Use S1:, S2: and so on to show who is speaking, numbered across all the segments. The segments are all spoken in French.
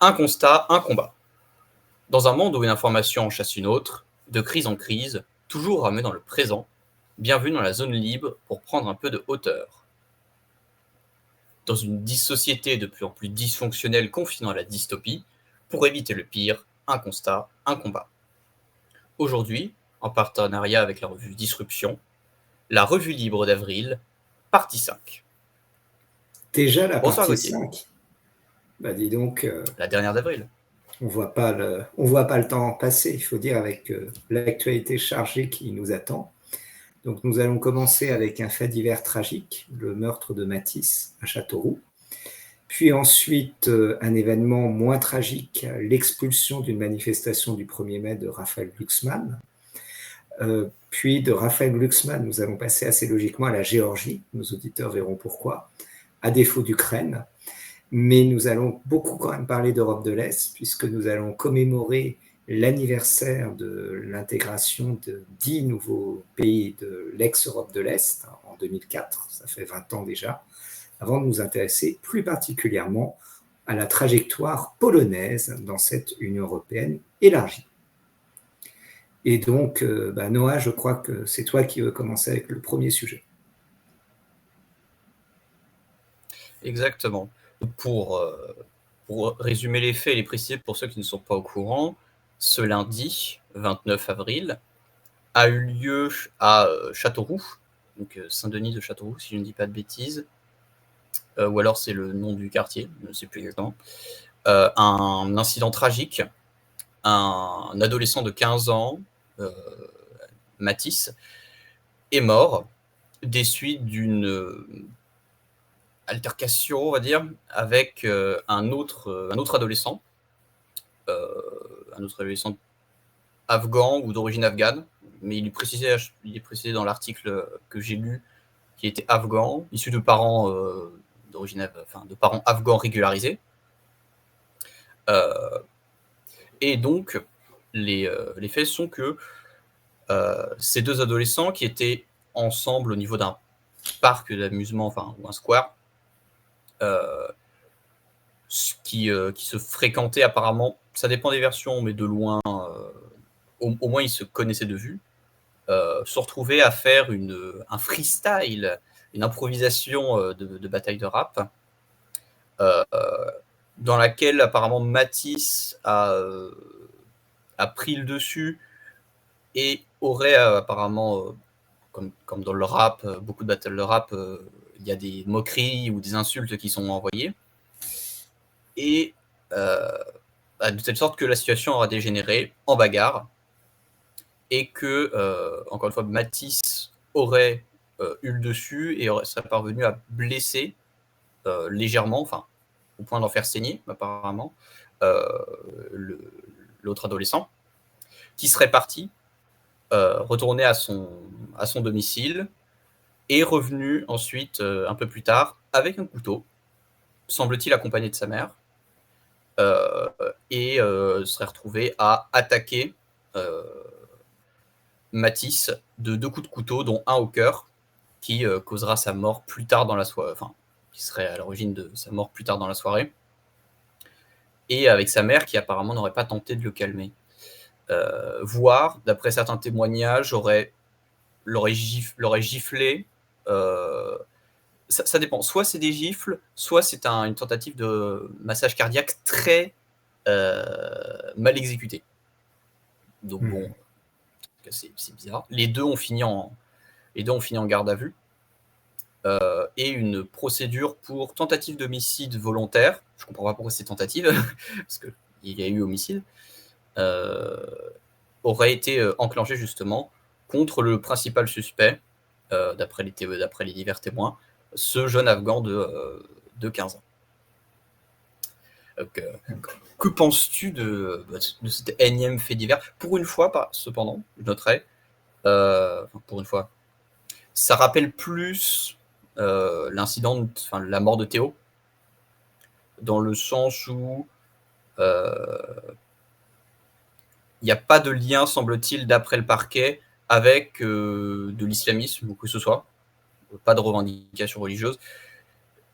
S1: Un constat, un combat. Dans un monde où une information en chasse une autre, de crise en crise, toujours ramé dans le présent, bienvenue dans la zone libre pour prendre un peu de hauteur. Dans une société de plus en plus dysfonctionnelle confinant à la dystopie, pour éviter le pire, un constat, un combat. Aujourd'hui, en partenariat avec la revue Disruption, la revue libre d'avril, partie 5.
S2: Déjà la
S1: Bonsoir
S2: partie
S1: Gauthier.
S2: 5. Bah dis donc,
S1: La dernière d'avril.
S2: on voit pas le temps passer, il faut dire, avec l'actualité chargée qui nous attend. Donc nous allons commencer avec un fait divers tragique, le meurtre de Matisse à Châteauroux. Puis ensuite, un événement moins tragique, l'expulsion d'une manifestation du 1er mai de Raphaël Glucksmann. Puis de Raphaël Glucksmann, nous allons passer assez logiquement à la Géorgie. Nos auditeurs verront pourquoi, à défaut d'Ukraine. Mais nous allons beaucoup quand même parler d'Europe de l'Est, puisque nous allons commémorer l'anniversaire de l'intégration de 10 nouveaux pays de l'ex-Europe de l'Est en 2004, ça fait 20 ans déjà, avant de nous intéresser plus particulièrement à la trajectoire polonaise dans cette Union européenne élargie. Et donc, Noah, je crois que c'est toi qui veux commencer avec le premier sujet.
S1: Exactement. Pour résumer les faits et les préciser pour ceux qui ne sont pas au courant, ce lundi 29 avril a eu lieu à Châteauroux, donc Saint-Denis de Châteauroux, si je ne dis pas de bêtises, ou alors c'est le nom du quartier, je ne sais plus exactement, un incident tragique. Un adolescent de 15 ans, Matisse, est mort des suites d'une altercation, on va dire, avec un autre adolescent, afghan ou d'origine afghane, mais il est précisé dans l'article que j'ai lu qu'il était afghan, issu de parents de parents afghans régularisés. Et donc, les faits sont que ces deux adolescents qui étaient ensemble au niveau d'un parc d'amusement, enfin, ou un square, qui se fréquentaient apparemment, ça dépend des versions, mais de loin, au moins ils se connaissaient de vue, se retrouvaient à faire un freestyle, une improvisation de bataille de rap, dans laquelle apparemment Matisse a pris le dessus et aurait apparemment, comme dans le rap, beaucoup de battles de rap, il y a des moqueries ou des insultes qui sont envoyées. Et de telle sorte que la situation aura dégénéré en bagarre et que, encore une fois, Matisse aurait eu le dessus et serait parvenu à blesser légèrement, enfin, au point d'en faire saigner, apparemment, l'autre adolescent, qui serait parti, retourné à son domicile et revenu ensuite, un peu plus tard, avec un couteau, semble-t-il accompagné de sa mère, et serait retrouvé à attaquer Matisse de 2 coups de couteau, dont un au cœur, qui causera sa mort plus tard dans la soirée, enfin, qui serait à l'origine de sa mort plus tard dans la soirée, et avec sa mère qui apparemment n'aurait pas tenté de le calmer. Voire, d'après certains témoignages, l'aurait giflé. Ça dépend. Soit c'est des gifles, soit c'est une tentative de massage cardiaque très mal exécutée. Donc bon, c'est bizarre. Les deux ont fini en garde à vue. Et une procédure pour tentative d'homicide volontaire. Je ne comprends pas pourquoi c'est tentative, parce qu'il y a eu homicide. Aurait été enclenchée justement contre le principal suspect, d'après les divers témoins, ce jeune Afghan de 15 ans. Donc, que penses-tu de cet énième fait divers? Pour une fois, cependant, je noterais, pour une fois, ça rappelle plus l'incident, la mort de Théo, dans le sens où il n'y a pas de lien, semble-t-il, d'après le parquet, avec de l'islamisme ou que ce soit, pas de revendication religieuse,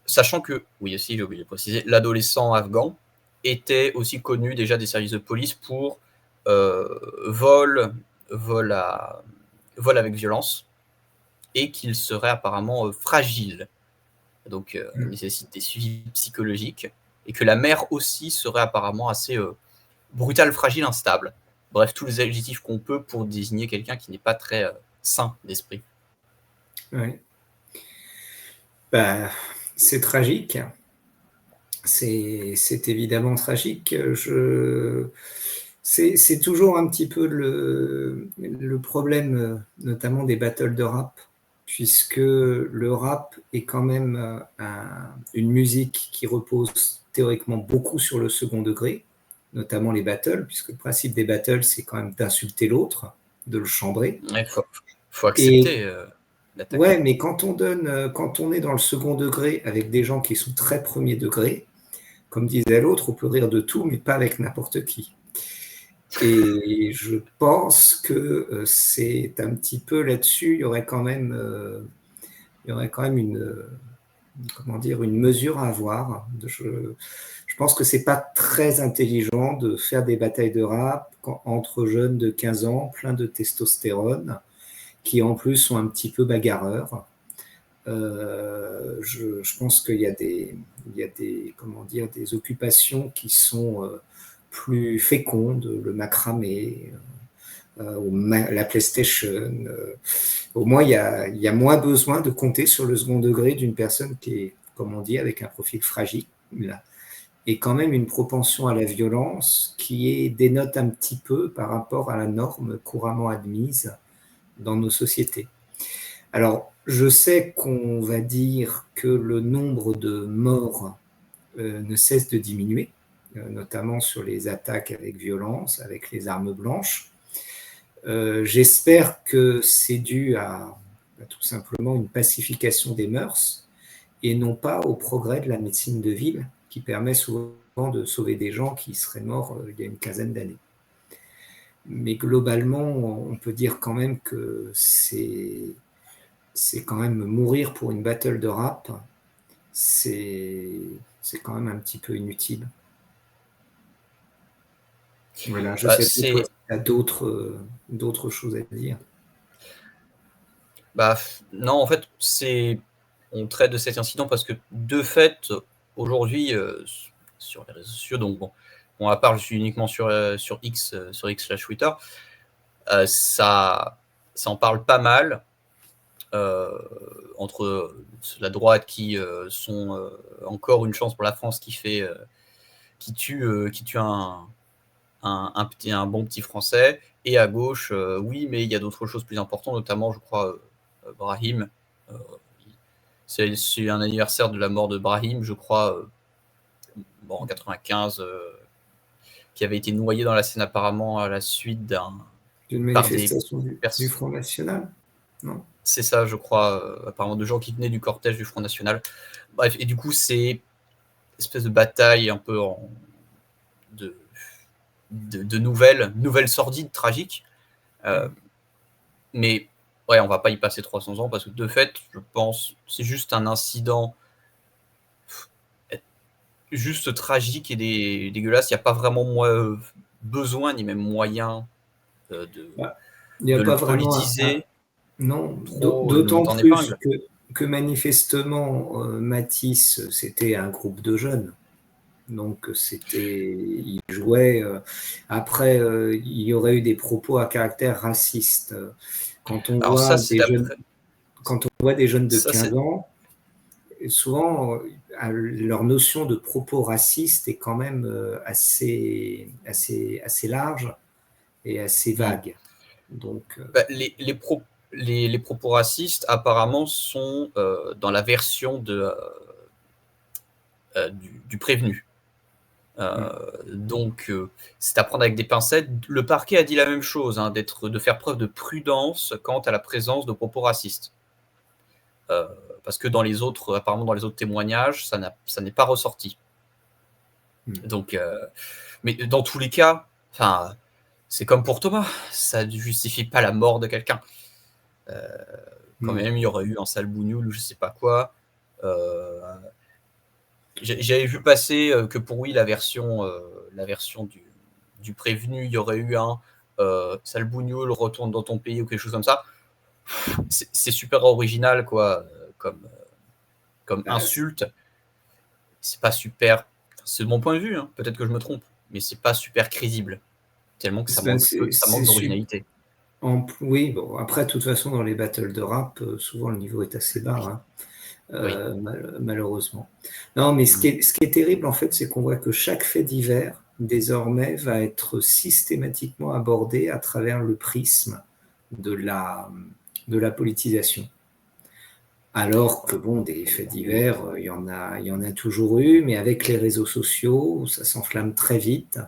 S1: sachant que, oui aussi j'ai oublié de préciser, l'adolescent afghan était aussi connu déjà des services de police pour vol avec violence, et qu'il serait apparemment fragile, donc nécessite des suivis psychologiques, et que la mère aussi serait apparemment assez brutale, fragile, instable. Bref, tous les adjectifs qu'on peut pour désigner quelqu'un qui n'est pas très sain d'esprit.
S2: Ouais. Bah, c'est tragique. C'est évidemment tragique. C'est toujours un petit peu le problème, notamment des battles de rap, puisque le rap est quand même une musique qui repose théoriquement beaucoup sur le second degré, notamment les battles, puisque le principe des battles, c'est quand même d'insulter l'autre, de le chambrer.
S1: Il faut accepter l'attaque.
S2: Ouais, mais quand on est dans le second degré avec des gens qui sont très premier degré, comme disait l'autre, on peut rire de tout, mais pas avec n'importe qui. Et je pense que c'est un petit peu là-dessus, il y aurait quand même une mesure à avoir. Je pense que c'est pas très intelligent de faire des batailles de rap entre jeunes de 15 ans, plein de testostérone, qui en plus sont un petit peu bagarreurs. Je pense qu'il y a des occupations qui sont plus fécondes, le macramé, la PlayStation. Au moins, il y a moins besoin de compter sur le second degré d'une personne qui est, comme on dit, avec un profil fragile, et quand même une propension à la violence qui dénote un petit peu par rapport à la norme couramment admise dans nos sociétés. Alors, je sais qu'on va dire que le nombre de morts ne cesse de diminuer, notamment sur les attaques avec violence, avec les armes blanches. J'espère que c'est dû à tout simplement une pacification des mœurs et non pas au progrès de la médecine de ville qui permet souvent de sauver des gens qui seraient morts il y a une quinzaine d'années. Mais globalement, on peut dire quand même que c'est quand même mourir pour une battle de rap, c'est quand même un petit peu inutile. Voilà, je sais pas toi si tu as d'autres choses à dire.
S1: Non, en fait, on traite de cet incident parce que, de fait, aujourd'hui, sur les réseaux sociaux, donc bon, à part, je suis uniquement sur X, sur X/Twitter, ça en parle pas mal, entre la droite qui sont encore une chance pour la France, qui tue un bon petit Français, et à gauche, oui, mais il y a d'autres choses plus importantes, notamment, je crois, Brahim. C'est un anniversaire de la mort de Brahim, je crois, en 95, qui avait été noyé dans la Seine apparemment à la suite
S2: d'une manifestation du Front National, non?
S1: C'est ça, je crois, apparemment, de gens qui venaient du cortège du Front National. Bref, et du coup, c'est une espèce de bataille un peu de nouvelles sordides, tragiques. Mais ouais, on va pas y passer 300 ans parce que, de fait, je pense, c'est juste un incident juste tragique et dégueulasse. Il n'y a pas vraiment besoin ni même moyen de le politiser.
S2: Non,
S1: Trop, de
S2: d'autant
S1: monter en
S2: plus
S1: épingle.
S2: que manifestement, Matisse, c'était un groupe de jeunes. Donc, il jouait. Après, il y aurait eu des propos à caractère raciste. Quand on
S1: Alors
S2: voit
S1: ça, c'est d'après.
S2: des jeunes de
S1: Ça,
S2: 15 ans, souvent, leur notion de propos racistes est quand même assez large et assez vague. Donc,
S1: les propos racistes, apparemment, sont dans la version du prévenu. Donc, c'est à prendre avec des pincettes. Le parquet a dit la même chose, de faire preuve de prudence quant à la présence de propos racistes. Parce que apparemment dans les autres témoignages, ça n'est pas ressorti. Donc, mais dans tous les cas, c'est comme pour Thomas, ça ne justifie pas la mort de quelqu'un. Quand même, il y aurait eu un sale bougnoul ou je sais pas quoi. J'avais vu passer que pour oui, la version du prévenu, il y aurait eu un sale bougnoule, retourne dans ton pays ou quelque chose comme ça. C'est super original, quoi, comme insulte. C'est pas super. C'est de mon point de vue, hein, peut-être que je me trompe, mais c'est pas super crédible. Tellement que ça manque d'originalité.
S2: Oui, bon, après, de toute façon, dans les battles de rap, souvent le niveau est assez bas, malheureusement. Non, mais ce qui est terrible, en fait, c'est qu'on voit que chaque fait divers, désormais, va être systématiquement abordé à travers le prisme de la politisation. Alors que, bon, des faits divers, il y en a toujours eu, mais avec les réseaux sociaux, ça s'enflamme très vite.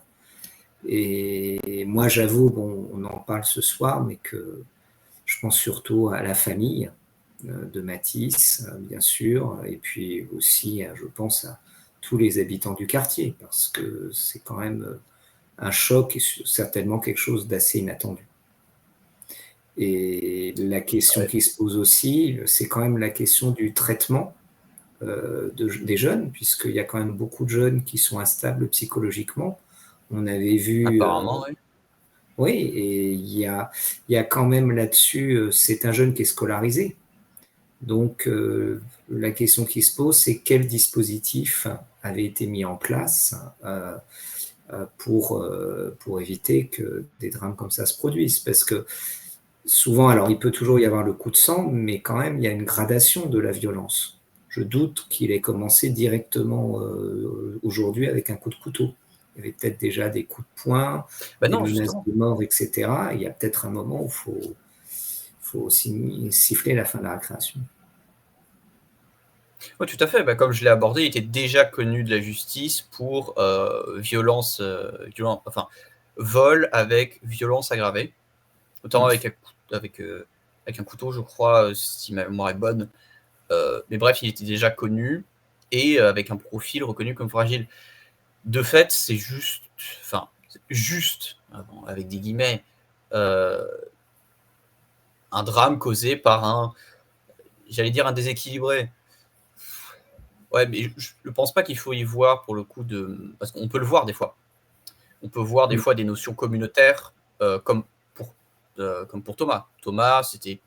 S2: Et moi, j'avoue, bon, on en parle ce soir, mais que je pense surtout à la famille de Matisse, bien sûr, et puis aussi, je pense à tous les habitants du quartier, parce que c'est quand même un choc et certainement quelque chose d'assez inattendu. Et la question qui se pose aussi, c'est quand même la question du traitement des jeunes, puisqu'il y a quand même beaucoup de jeunes qui sont instables psychologiquement. On avait vu...
S1: Apparemment, oui.
S2: Oui, et il y a quand même là-dessus, c'est un jeune qui est scolarisé. Donc, la question qui se pose, c'est quel dispositif avait été mis en place pour éviter que des drames comme ça se produisent. Parce que souvent, alors il peut toujours y avoir le coup de sang, mais quand même, il y a une gradation de la violence. Je doute qu'il ait commencé directement aujourd'hui avec un coup de couteau. Il y avait peut-être déjà des coups de poing, des menaces de mort, etc. Il y a peut-être un moment où il faut siffler la fin de la récréation.
S1: Oui, tout à fait. Bah, comme je l'ai abordé, il était déjà connu de la justice pour vol avec violence aggravée, notamment avec un couteau, je crois, si ma mémoire est bonne. Mais bref, il était déjà connu et avec un profil reconnu comme fragile. De fait, c'est juste, avec des guillemets, un drame causé par j'allais dire un déséquilibré. Ouais, mais je ne pense pas qu'il faut y voir pour le coup parce qu'on peut le voir des fois. On peut voir des fois des notions communautaires comme pour Thomas. Thomas, c'était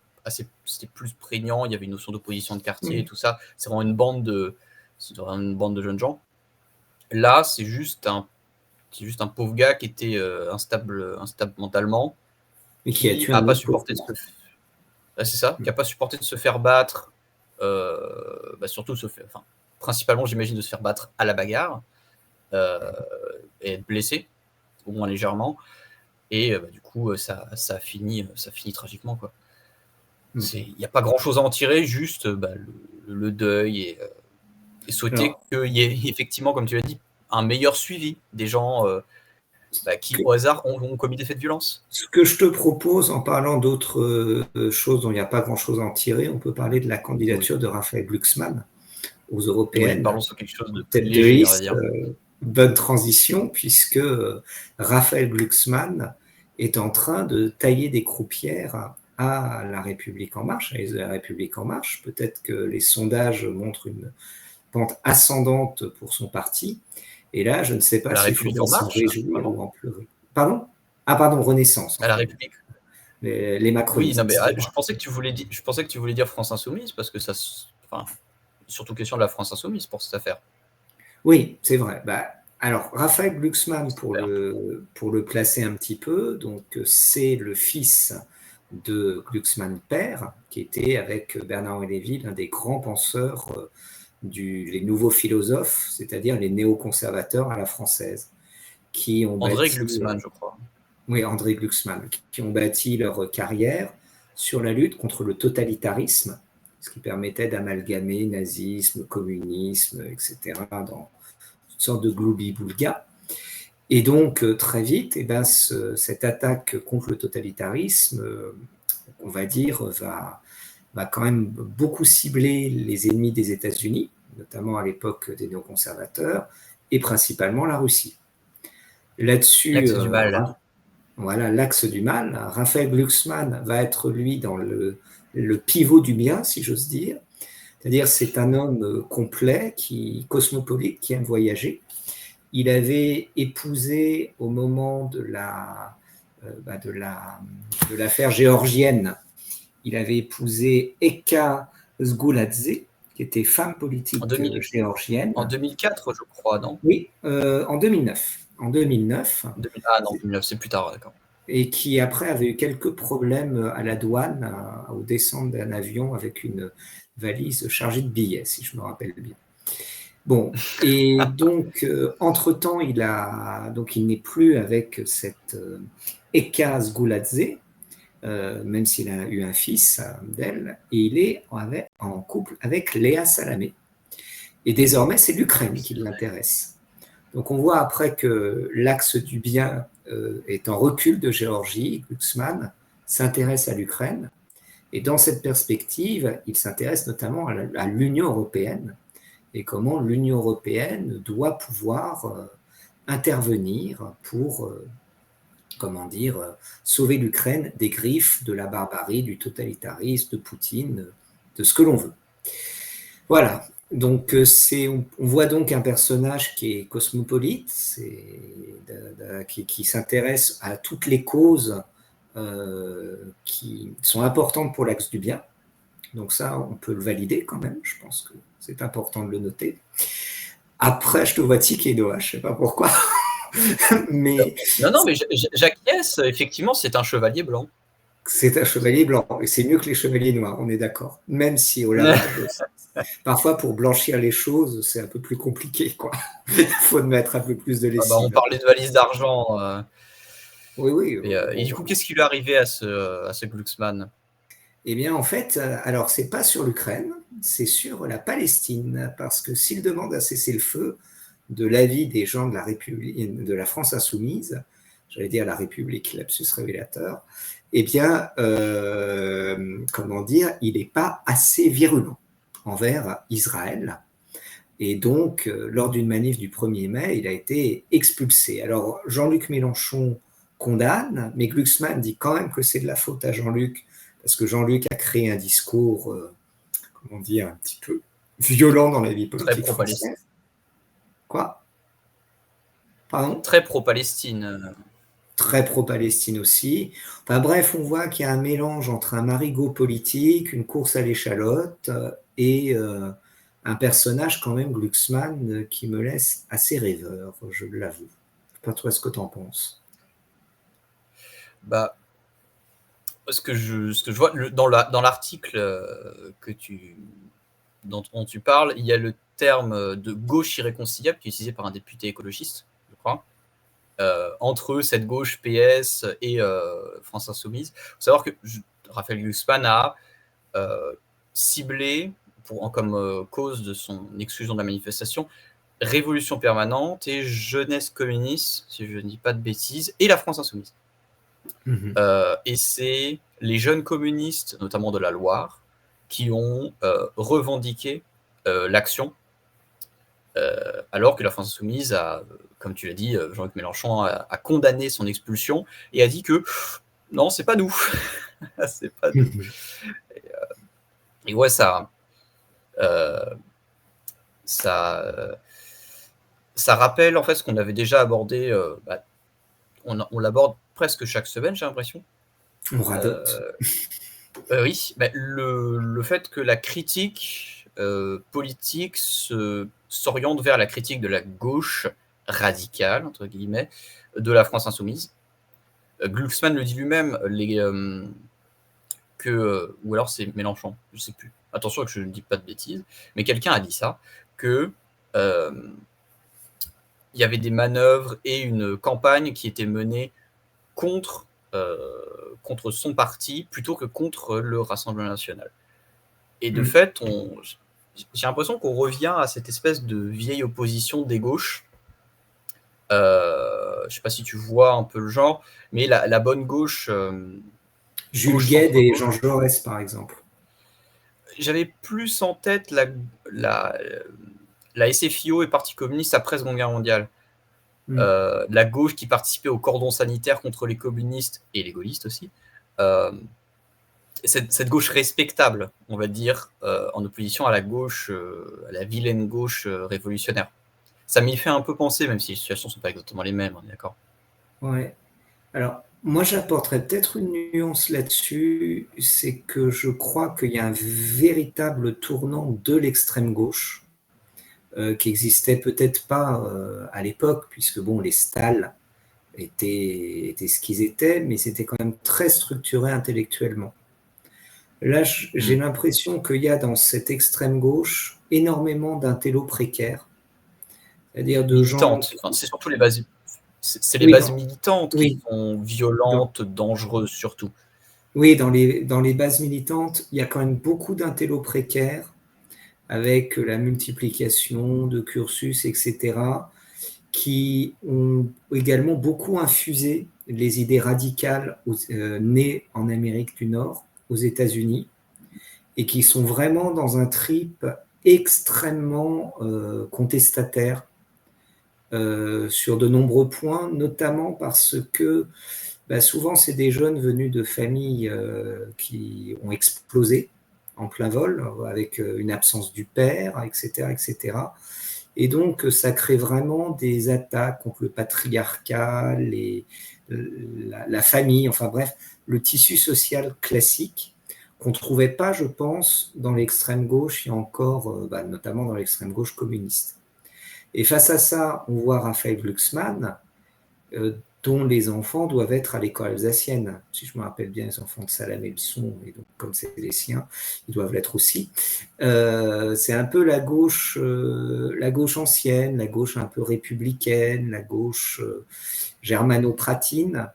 S1: plus prégnant, il y avait une notion d'opposition de quartier et tout ça. C'est vraiment une bande de jeunes gens. Là, c'est juste un pauvre gars qui était instable mentalement,
S2: et qui
S1: n'a pas supporté de pas supporté de se faire battre, surtout principalement, j'imagine, de se faire battre à la bagarre et être blessé, au moins légèrement. Et du coup, ça finit tragiquement, quoi. Il n'y a pas grand-chose à en tirer, juste le deuil et souhaiter qu'il y ait effectivement, comme tu l'as dit, un meilleur suivi des gens qui, au hasard, ont commis des faits de violence.
S2: Ce que je te propose, en parlant d'autres choses dont il n'y a pas grand-chose à en tirer, on peut parler de la candidature de Raphaël Glucksmann aux européennes.
S1: Oui, parlons sur quelque chose de
S2: tête
S1: léger,
S2: de liste,
S1: on va dire.
S2: Bonne transition, puisque Raphaël Glucksmann est en train de tailler des croupières à La République En Marche, à La République En Marche. Peut-être que les sondages montrent une pente ascendante pour son parti. Et là, je ne sais pas s'il faudrait s'en réjouir ou en pleurer. Pardon ? Ah, pardon, Renaissance.
S1: À La République.
S2: Les macronistes.
S1: Oui, non, mais je pensais que tu voulais dire France Insoumise, parce que ça... surtout question de la France Insoumise pour cette affaire.
S2: Oui, c'est vrai. Alors, Raphaël Glucksmann, pour le placer un petit peu, donc c'est le fils de Glucksmann père, qui était avec Bernard-Henri Lévy l'un des grands penseurs les nouveaux philosophes, c'est-à-dire les néoconservateurs à la française, qui ont
S1: André Glucksmann, je crois.
S2: Oui, André Glucksmann, qui ont bâti leur carrière sur la lutte contre le totalitarisme, ce qui permettait d'amalgamer nazisme, communisme, etc., dans toutes sortes de gloubi-boulga. Et donc, très vite, cette attaque contre le totalitarisme, on va dire, va quand même beaucoup cibler les ennemis des États-Unis, notamment à l'époque des néoconservateurs, et principalement la Russie. Là-dessus,
S1: l'axe du mal.
S2: Voilà, l'axe du mal. Raphaël Glucksmann va être, lui, dans le pivot du bien, si j'ose dire. C'est-à-dire c'est un homme complet, cosmopolite, qui aime voyager. Il avait épousé au moment de l'affaire géorgienne, il avait épousé Eka Sguladze, qui était femme politique géorgienne.
S1: En 2004, je crois, non?
S2: Oui, en 2009. En 2009.
S1: Ah non, 2009, c'est plus tard, d'accord.
S2: Et qui après avait eu quelques problèmes à la douane, au descendre d'un avion avec une valise chargée de billets, si je me rappelle bien. Bon, et donc, entre-temps, il n'est plus avec cette Eka Sguladze, même s'il a eu un fils d'elle, et il est en couple avec Léa Salamé. Et désormais, c'est l'Ukraine qui l'intéresse. Donc, on voit après que l'axe du bien est en recul de Géorgie. Glucksmann s'intéresse à l'Ukraine. Et dans cette perspective, il s'intéresse notamment à l'Union européenne et comment l'Union européenne doit pouvoir intervenir pour sauver l'Ukraine des griffes de la barbarie, du totalitarisme, de Poutine, de ce que l'on veut. Voilà. Donc, on voit donc un personnage qui est cosmopolite, qui s'intéresse à toutes les causes qui sont importantes pour l'axe du bien. Donc ça, on peut le valider quand même, je pense que c'est important de le noter. Après, je te vois tiquer, Noah, je ne sais pas pourquoi.
S1: mais j'acquiesce, effectivement, c'est un chevalier blanc.
S2: C'est un chevalier blanc, et c'est mieux que les chevaliers noirs, on est d'accord. Même si au lavage, parfois pour blanchir les choses, c'est un peu plus compliqué, quoi. Il faut mettre un peu plus de lessive.
S1: On parlait de valise d'argent.
S2: Oui.
S1: Et du coup, qu'est-ce qui lui est arrivé à ce Glucksmann?
S2: Eh bien, en fait, alors, c'est pas sur l'Ukraine, c'est sur la Palestine, parce que s'il demande à cesser le feu de l'avis des gens de la République, de la France insoumise, j'allais dire la République, lapsus révélateur, eh bien, il n'est pas assez virulent envers Israël. Et donc, lors d'une manif du 1er mai, il a été expulsé. Alors, Jean-Luc Mélenchon condamne, mais Glucksmann dit quand même que c'est de la faute à Jean-Luc, parce que Jean-Luc a créé un discours, un petit peu violent dans la vie politique française. Quoi? Pardon?
S1: Très pro-Palestine.
S2: Très pro-Palestine aussi. Enfin bref, on voit qu'il y a un mélange entre un marigot politique, une course à l'échalote et un personnage quand même, Glucksmann, qui me laisse assez rêveur, je l'avoue. Je sais pas toi ce que tu en penses.
S1: Ce que je vois dans l'article dont tu parles, il y a le terme de gauche irréconciliable qui est utilisé par un député écologiste, je crois. Entre cette gauche PS et France Insoumise. Il faut savoir que Raphaël Glucksmann a ciblé comme cause de son exclusion de la manifestation Révolution permanente et Jeunesse communiste, si je ne dis pas de bêtises, et la France Insoumise. Et c'est les jeunes communistes, notamment de la Loire, qui ont revendiqué l'action, alors que la France Insoumise a, comme tu l'as dit, Jean-Luc Mélenchon a condamné son expulsion et a dit que non, c'est pas nous. C'est pas nous. Et ouais, ça rappelle en fait ce qu'on avait déjà abordé. On l'aborde presque chaque semaine, j'ai l'impression.
S2: On radote.
S1: Oui, le fait que la critique politique s'oriente vers la critique de la gauche radicale, entre guillemets, de la France insoumise. Glucksmann le dit lui-même, ou alors c'est Mélenchon, je ne sais plus. Attention que je ne dis pas de bêtises, mais quelqu'un a dit ça, que il y avait des manœuvres et une campagne qui était menée contre son parti plutôt que contre le Rassemblement national. Et de fait, j'ai l'impression qu'on revient à cette espèce de vieille opposition des gauches. Je ne sais pas si tu vois un peu le genre, mais la bonne gauche...
S2: Jules Guesde et Jean Jaurès, par exemple.
S1: J'avais plus en tête la SFIO et Parti communiste après Seconde Guerre mondiale. La gauche qui participait au cordon sanitaire contre les communistes et les gaullistes aussi. cette gauche respectable, on va dire, en opposition à la gauche, à la vilaine gauche révolutionnaire. Ça m'y fait un peu penser, même si les situations ne sont pas exactement les mêmes, on est d'accord.
S2: Ouais. Alors, moi, j'apporterais peut-être une nuance là-dessus, c'est que je crois qu'il y a un véritable tournant de l'extrême gauche, qui existait peut-être pas à l'époque, puisque bon, les stalls étaient ce qu'ils étaient, mais c'était quand même très structuré intellectuellement. Là, j'ai l'impression qu'il y a dans cette extrême gauche énormément d'intellos précaires, c'est-à-dire de gens.
S1: Militantes, enfin, c'est surtout les bases. C'est les
S2: Oui,
S1: bases militantes qui
S2: oui.
S1: sont
S2: Donc,
S1: violentes, dangereuses surtout.
S2: oui, dans les bases militantes, il y a quand même beaucoup d'intellos précaires avec la multiplication de cursus, etc., qui ont également beaucoup infusé les idées radicales nées en Amérique du Nord, aux États-Unis, et qui sont vraiment dans un trip extrêmement contestataire sur de nombreux points, notamment parce que souvent c'est des jeunes venus de familles qui ont explosé en plein vol, avec une absence du père, etc., etc. Et donc ça crée vraiment des attaques contre le patriarcat, la famille, enfin bref, le tissu social classique qu'on ne trouvait pas, je pense, dans l'extrême gauche et encore, notamment dans l'extrême gauche communiste. Et face à ça, on voit Raphaël Glucksmann, dont les enfants doivent être à l'école alsacienne. Si je me rappelle bien, les enfants de Salamé le sont, et donc comme c'est les siens, ils doivent l'être aussi. C'est un peu la gauche ancienne, la gauche un peu républicaine, la gauche germano-pratine,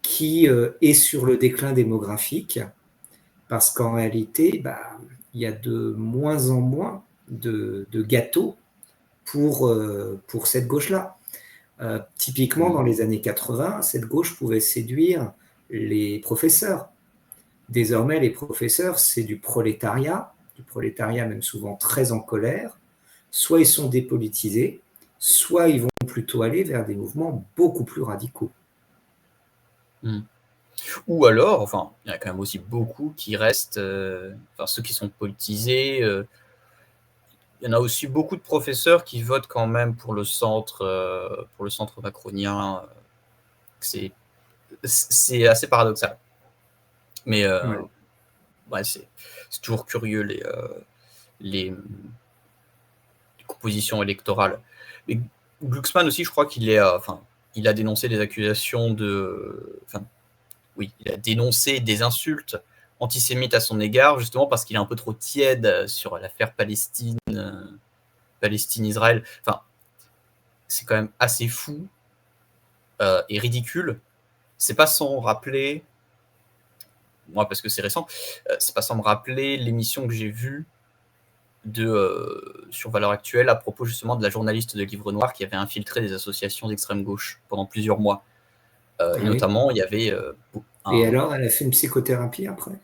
S2: qui est sur le déclin démographique, parce qu'en réalité, il y a de moins en moins de gâteaux pour cette gauche-là. Typiquement, dans les années 80, cette gauche pouvait séduire les professeurs. Désormais, les professeurs, c'est du prolétariat même souvent très en colère. Soit ils sont dépolitisés, soit ils vont plutôt aller vers des mouvements beaucoup plus radicaux.
S1: Ou alors, enfin, il y en a quand même aussi beaucoup qui restent, enfin, ceux qui sont politisés. Il y en a aussi beaucoup de professeurs qui votent quand même pour le centre macronien. C'est assez paradoxal. Mais ouais, c'est toujours curieux les compositions électorales. Mais Glucksmann aussi, je crois qu'il est, il a dénoncé des accusations il a dénoncé des insultes antisémites à son égard, justement parce qu'il est un peu trop tiède sur l'affaire Palestine-Israël. Enfin, c'est quand même assez fou et ridicule. C'est pas sans rappeler, moi parce que c'est récent, c'est pas sans me rappeler l'émission que j'ai vue sur Valeurs Actuelles à propos justement de la journaliste de Livre Noir qui avait infiltré des associations d'extrême gauche pendant plusieurs mois. Et notamment, il y avait
S2: Et alors, elle a fait une psychothérapie après?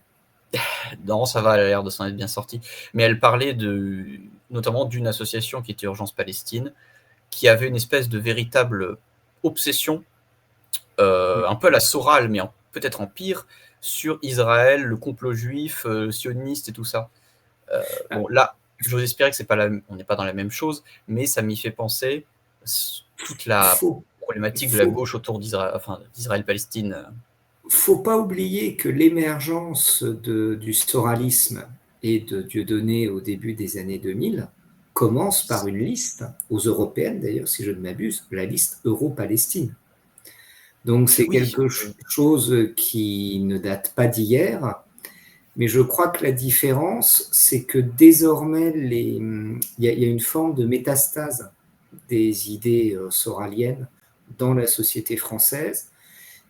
S1: Non, ça va, elle a l'air de s'en être bien sortie. Mais elle parlait notamment d'une association qui était Urgence Palestine, qui avait une espèce de véritable obsession, un peu à la Soral, mais peut-être en pire, sur Israël, le complot juif, sioniste et tout ça. Bon, là, j'ose espérer que on n'est pas dans la même chose, mais ça m'y fait penser toute la problématique de la gauche autour d'Israël-Palestine.
S2: Faut pas oublier que l'émergence du soralisme et de Dieudonné au début des années 2000 commence par une liste, aux européennes d'ailleurs, si je ne m'abuse, la liste Euro-Palestine. Donc c'est quelque chose qui ne date pas d'hier, mais je crois que la différence, c'est que désormais, il y a une forme de métastase des idées soraliennes dans la société française,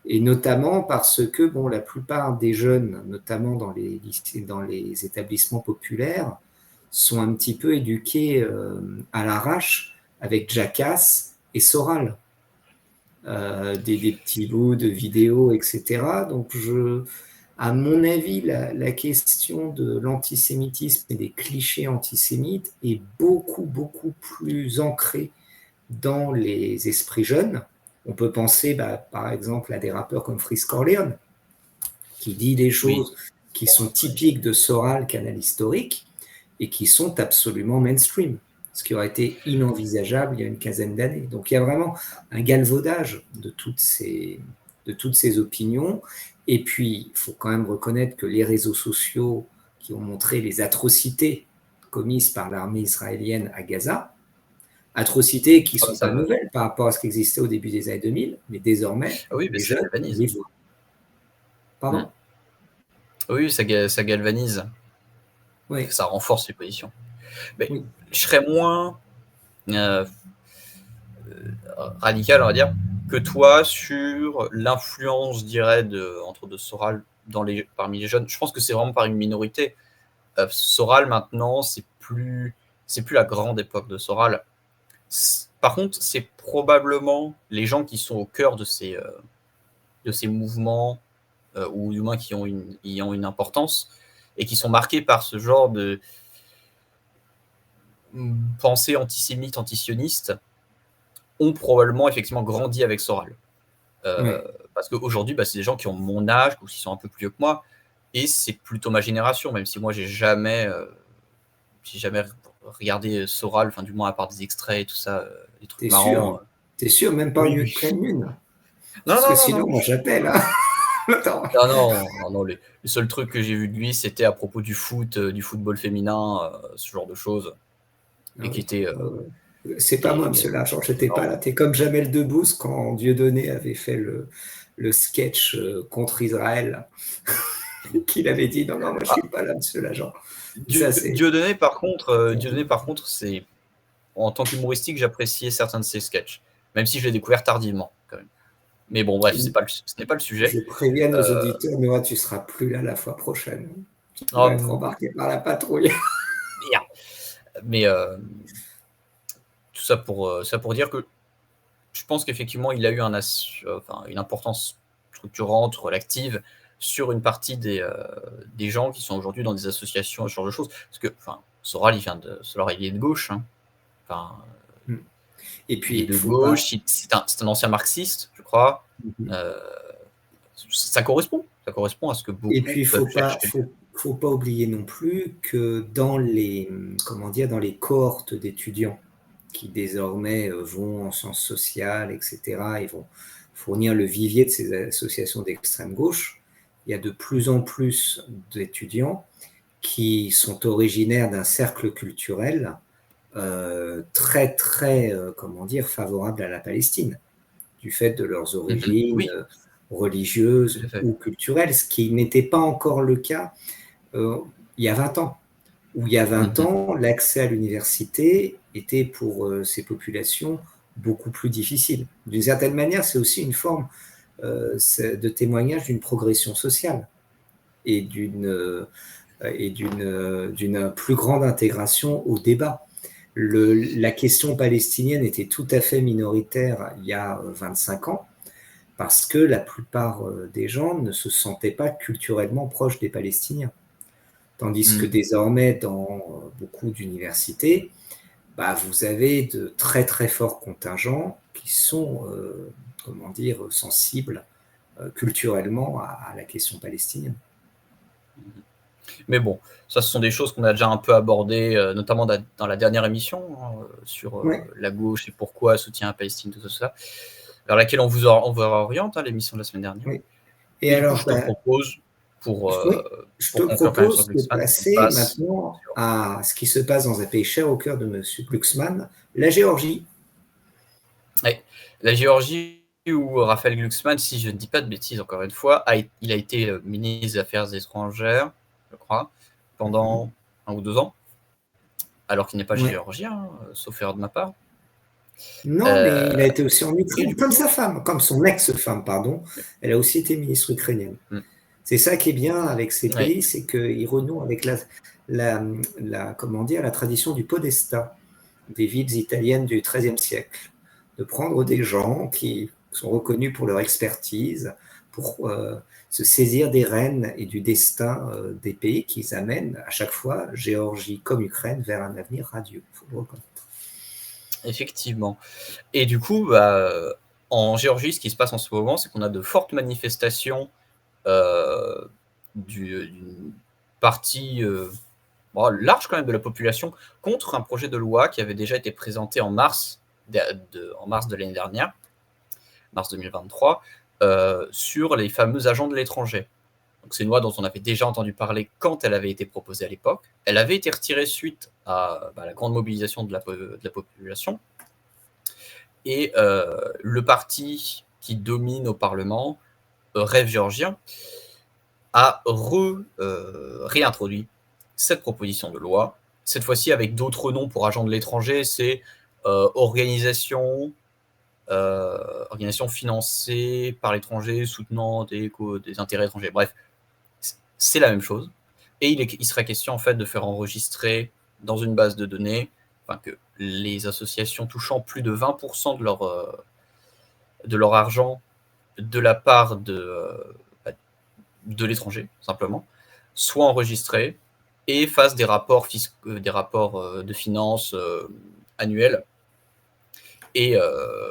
S2: et notamment parce que la plupart des jeunes, notamment dans les établissements populaires, sont un petit peu éduqués à l'arrache avec Jackass et Soral, des petits bouts de vidéos, etc. Donc, à mon avis, la question de l'antisémitisme et des clichés antisémites est beaucoup, beaucoup plus ancrée dans les esprits jeunes. On peut penser, par exemple, à des rappeurs comme Freeze Corleone, qui dit des choses qui sont typiques de Soral, canal historique, et qui sont absolument mainstream, ce qui aurait été inenvisageable il y a une quinzaine d'années. Donc il y a vraiment un galvaudage de toutes ces opinions. Et puis, il faut quand même reconnaître que les réseaux sociaux qui ont montré les atrocités commises par l'armée israélienne à Gaza, atrocités qui ne sont pas nouvelles par rapport à ce qui existait au début des années 2000, mais désormais, les jeunes les voient. Pardon ?
S1: Oui, ça galvanise.
S2: Oui.
S1: Ça renforce les positions. Mais je serais moins radical, on va dire, que toi sur l'influence, je dirais, entre de Soral parmi les jeunes. Je pense que c'est vraiment par une minorité. Soral, maintenant, c'est plus la grande époque de Soral. Par contre, c'est probablement les gens qui sont au cœur de ces mouvements, ou du moins qui ont une importance, et qui sont marqués par ce genre de pensée antisémite, antisioniste, ont probablement effectivement grandi avec Soral. Parce qu'aujourd'hui, c'est des gens qui ont mon âge, ou qui sont un peu plus vieux que moi, et c'est plutôt ma génération, même si moi j'ai jamais regardé Soral, enfin du moins à part des extraits et tout ça, des trucs marrants.
S2: T'es sûr, même pas une pleine lune.
S1: Non,
S2: parce que sinon, moi j'appelle. Hein.
S1: Non, le seul truc que j'ai vu de lui, c'était à propos du football féminin, ce genre de choses. Et qui était.
S2: C'est pas moi, monsieur Lachance, j'étais pas là. T'es comme Jamel Debbouze quand Dieudonné avait fait le sketch contre Israël, qu'il avait dit non, moi je suis pas là, monsieur l'agent.
S1: Dieudonné, par contre, c'est. En tant qu'humoristique, j'appréciais certains de ses sketchs, même si je l'ai découvert tardivement, quand même. Mais bon, bref, ce n'est pas le sujet.
S2: Je préviens nos auditeurs, Noah, tu seras plus là la fois prochaine. Tu vas être embarqué par la patrouille.
S1: Merde. Mais tout ça pour dire que je pense qu'effectivement, il a eu une importance structurante, relative, sur une partie des gens qui sont aujourd'hui dans des associations, ce genre de choses. Parce que, Soral, il est de gauche. Hein.
S2: Et puis,
S1: il est de gauche, c'est un ancien marxiste, je crois. Ça correspond à ce que beaucoup.
S2: Et puis, il faut pas oublier non plus que dans les cohortes d'étudiants qui désormais vont en sciences sociales, etc., et vont fournir le vivier de ces associations d'extrême gauche, il y a de plus en plus d'étudiants qui sont originaires d'un cercle culturel très, très, favorable à la Palestine, du fait de leurs origines religieuses ou culturelles, ce qui n'était pas encore le cas il y a 20 ans. Où il y a 20 ans, l'accès à l'université était pour ces populations beaucoup plus difficile. D'une certaine manière, c'est aussi une forme de témoignage d'une progression sociale et d'une plus grande intégration au débat. La question palestinienne était tout à fait minoritaire il y a 25 ans, parce que la plupart des gens ne se sentaient pas culturellement proches des Palestiniens. Tandis que désormais, dans beaucoup d'universités, vous avez de très très forts contingents qui sont, sensibles culturellement à la question palestinienne.
S1: Mais bon, ça, ce sont des choses qu'on a déjà un peu abordées, notamment dans la dernière émission, sur la gauche et pourquoi elle soutient la Palestine, tout ça, vers laquelle on vous oriente, l'émission de la semaine dernière.
S2: Oui.
S1: Et alors, je te propose,
S2: de passer maintenant à ce qui se passe dans un pays cher au cœur de M. Glucksmann, la Géorgie.
S1: Oui, la Géorgie, où Raphaël Glucksmann, si je ne dis pas de bêtises, encore une fois, il a été ministre des Affaires étrangères, je crois, pendant 1 ou 2 ans, alors qu'il n'est pas géorgien, sauf erreur de ma part.
S2: Non, mais il a été aussi en Ukraine, comme sa femme, comme son ex-femme, pardon. Elle a aussi été ministre ukrainienne. C'est ça qui est bien avec ces pays, c'est qu'ils renouent avec la tradition du podesta des villes italiennes du XIIIe siècle, de prendre des gens qui sont reconnus pour leur expertise, pour se saisir des rênes et du destin des pays qu'ils amènent à chaque fois, Géorgie comme Ukraine, vers un avenir radieux. Il faut le reconnaître.
S1: Effectivement. Et du coup, en Géorgie, ce qui se passe en ce moment, c'est qu'on a de fortes manifestations d'une partie large quand même de la population contre un projet de loi qui avait déjà été présenté en mars de l'année dernière, mars 2023, sur les fameux agents de l'étranger. Donc c'est une loi dont on avait déjà entendu parler quand elle avait été proposée à l'époque. Elle avait été retirée suite à la grande mobilisation de la population. Et le parti qui domine au Parlement, Rêve géorgien, a réintroduit cette proposition de loi, cette fois-ci avec d'autres noms pour agents de l'étranger, c'est organisation financée par l'étranger, soutenant des intérêts étrangers. Bref, c'est la même chose. Et il serait question en fait de faire enregistrer dans une base de données, que les associations touchant plus de 20% de leur argent de la part de l'étranger, simplement, soient enregistrées et fassent des rapports de finances annuels. Et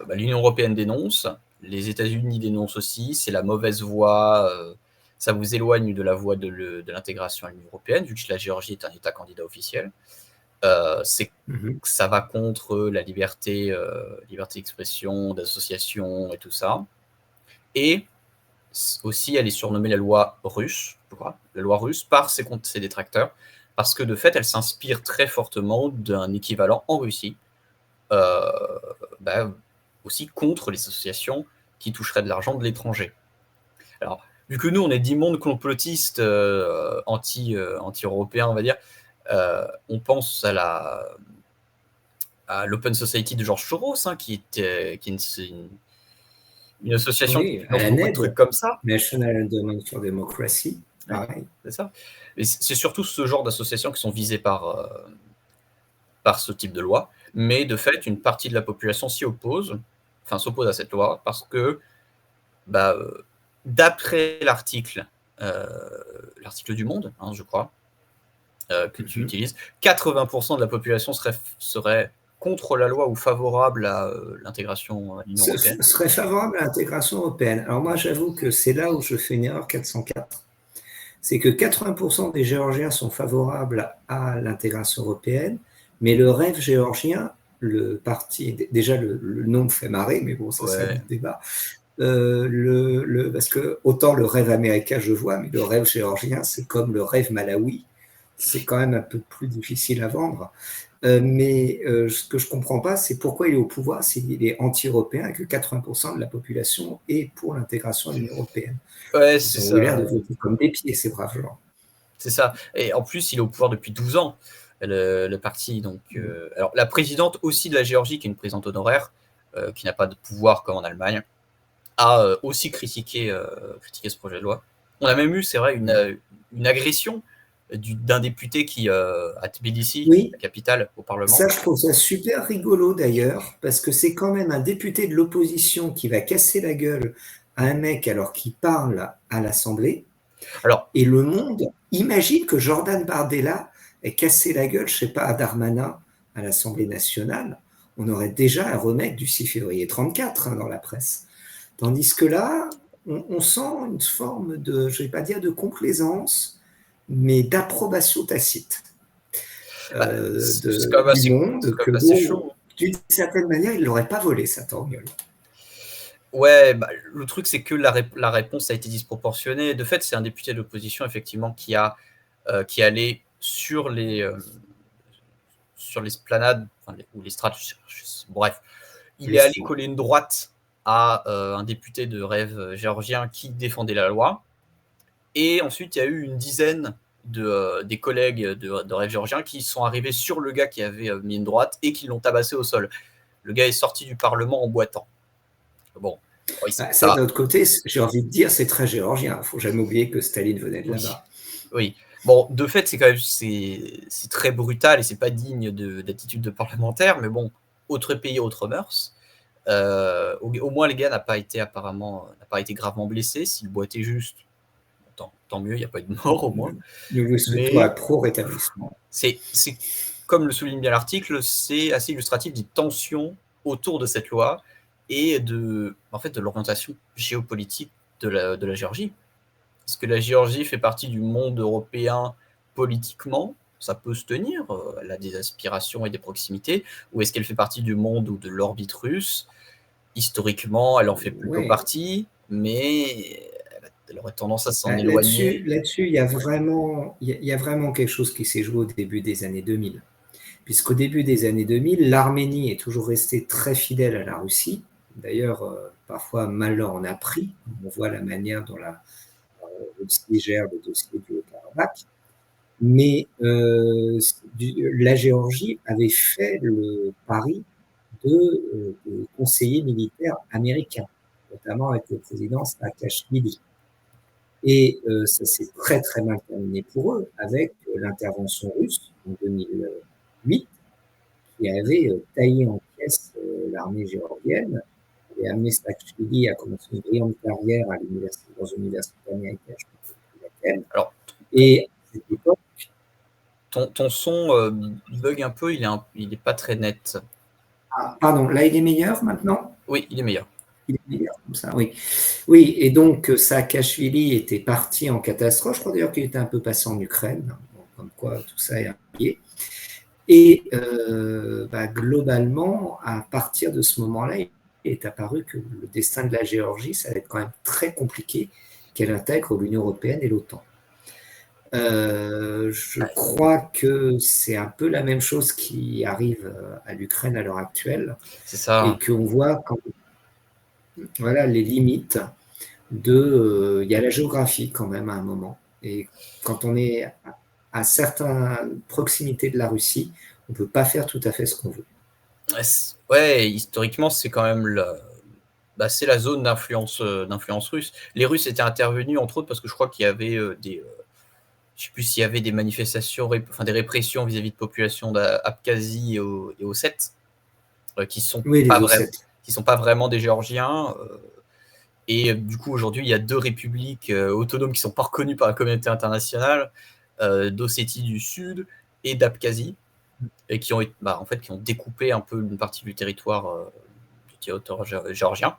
S1: l'Union européenne dénonce, les États-Unis dénoncent aussi, c'est la mauvaise voie, ça vous éloigne de la voie de l'intégration à l'Union européenne, vu que la Géorgie est un État candidat officiel. Ça va contre la liberté d'expression, d'association et tout ça. Et aussi, elle est surnommée la loi russe, je crois, la loi russe par ses détracteurs, parce que de fait, elle s'inspire très fortement d'un équivalent en Russie, aussi contre les associations qui toucheraient de l'argent de l'étranger. Alors, vu que nous, on est d'immondes complotistes anti-européens, on va dire, on pense à l'Open Society de George Soros, qui est une association qui
S2: à la
S1: beaucoup de
S2: NED,
S1: trucs comme ça.
S2: National Endowment for Democracy, pareil.
S1: C'est ça. Et c'est surtout ce genre d'associations qui sont visées par ce type de loi, mais de fait, une partie de la population s'oppose à cette loi, parce que, d'après l'article du Monde, je crois, que tu utilises, 80% de la population serait contre la loi ou favorable à l'intégration à l'Union européenne.
S2: Serait favorable à l'intégration européenne. Alors moi, j'avoue que c'est là où je fais une erreur 404. C'est que 80% des Géorgiens sont favorables à l'intégration européenne, mais le Rêve géorgien, le parti, déjà le nom me fait marrer, mais bon, ça c'est un autre débat. Parce que autant le Rêve américain je vois, mais le Rêve géorgien, c'est comme le Rêve malawi. C'est quand même un peu plus difficile à vendre. Mais ce que je ne comprends pas, c'est pourquoi il est au pouvoir s'il est anti-européen et que 80% de la population est pour l'intégration à l'Union européenne.
S1: Ouais,
S2: ils ont eu l'air de voter comme des pieds, ces braves gens.
S1: C'est ça. Et en plus, il est au pouvoir depuis 12 ans, le parti. Donc, alors, la présidente aussi de la Géorgie, qui est une présidente honoraire, qui n'a pas de pouvoir comme en Allemagne, a aussi critiqué ce projet de loi. On a même eu, c'est vrai, une agression d'un député qui, à Tbilissi, la capitale, au Parlement.
S2: Ça, je trouve ça super rigolo d'ailleurs, parce que c'est quand même un député de l'opposition qui va casser la gueule à un mec alors qu'il parle à l'Assemblée. Et le Monde imagine que Jordan Bardella ait cassé la gueule, je ne sais pas, à Darmanin, à l'Assemblée nationale. On aurait déjà un remake du 6 février 34 dans la presse. Tandis que là, on sent une forme de, je ne vais pas dire de complaisance, mais d'approbation tacite du Monde, que d'une certaine manière, il ne l'aurait pas volé, sa torgnole.
S1: Ouais, le truc, c'est que la réponse a été disproportionnée. De fait, c'est un député de l'opposition, effectivement, qui allait sur l'esplanade, ou les strates, bref. Il est allé coller une droite à un député de Rêve géorgien qui défendait la loi. Et ensuite, il y a eu une dizaine des collègues de Rêve géorgien qui sont arrivés sur le gars qui avait mis une droite et qui l'ont tabassé au sol. Le gars est sorti du Parlement en boitant. Bon.
S2: Ça, d'un autre côté, j'ai envie de dire, c'est très géorgien. Il ne faut jamais oublier que Staline venait de là-bas.
S1: Oui. Bon, de fait, c'est quand même c'est très brutal et c'est pas digne d'attitude de parlementaire, mais bon, autre pays, autre mœurs. Au moins, les gars n'a pas été gravement blessé. S'il boitait juste, tant mieux, il n'y a pas eu de mort au moins.
S2: Nous lui souhaitons un pro-rétablissement.
S1: C'est, comme le souligne bien l'article, c'est assez illustratif des tensions autour de cette loi et de l'orientation géopolitique de la Géorgie. est-ce que la Géorgie fait partie du monde européen politiquement? Ça peut se tenir, elle a des aspirations et des proximités. Ou est-ce qu'elle fait partie du monde ou de l'orbite russe? Historiquement, elle en fait plutôt
S2: Ouais.
S1: partie, mais elle aurait tendance à s'en
S2: Là-dessus,
S1: éloigner.
S2: il y a vraiment quelque chose qui s'est joué au début des années 2000. Puisqu'au début des années 2000, l'Arménie est toujours restée très fidèle à la Russie. D'ailleurs, parfois, mal en a pris. On voit la manière dont la Russie gère le dossier du Haut-Karabakh. Mais la Géorgie avait fait le pari de conseillers militaires américains, notamment avec le président Saakashvili. Et ça s'est très très mal terminé pour eux avec l'intervention russe en 2008 qui avait taillé en pièces l'armée géorgienne et amené Saakashvili à commencer une brillante carrière dans une université américaine, je ne sais plus laquelle.
S1: Alors,
S2: Et à cette époque,
S1: ton son bug un peu, il est pas très net.
S2: pardon, là il est meilleur maintenant?
S1: Oui, il est meilleur.
S2: Il est meilleur comme ça, oui. Oui, et donc Saakashvili était parti en catastrophe. Je crois d'ailleurs qu'il était un peu passé en Ukraine, comme quoi tout ça est lié. Et globalement, à partir de ce moment-là, il est apparu que le destin de la Géorgie, ça va être quand même très compliqué qu'elle intègre l'Union européenne et l'OTAN. Je crois que c'est un peu la même chose qui arrive à l'Ukraine à l'heure actuelle.
S1: C'est ça.
S2: Et qu'on voit voilà, les limites de... Il y a la géographie quand même à un moment. Et quand on est à certaines proximités de la Russie, on ne peut pas faire tout à fait ce qu'on veut.
S1: Ouais, historiquement, c'est quand même c'est la zone d'influence russe. Les Russes étaient intervenus, entre autres, parce que je crois qu'il y avait je sais plus s'il y avait des manifestations, des répressions vis-à-vis de populations d'Abkhazie et Ossète, qui sont sont pas vraiment des Géorgiens. Et du coup, aujourd'hui, il y a 2 républiques autonomes qui sont pas reconnues par la communauté internationale, d'Ossétie du Sud et d'Abkhazie, et qui ont découpé un peu une partie du territoire géorgien.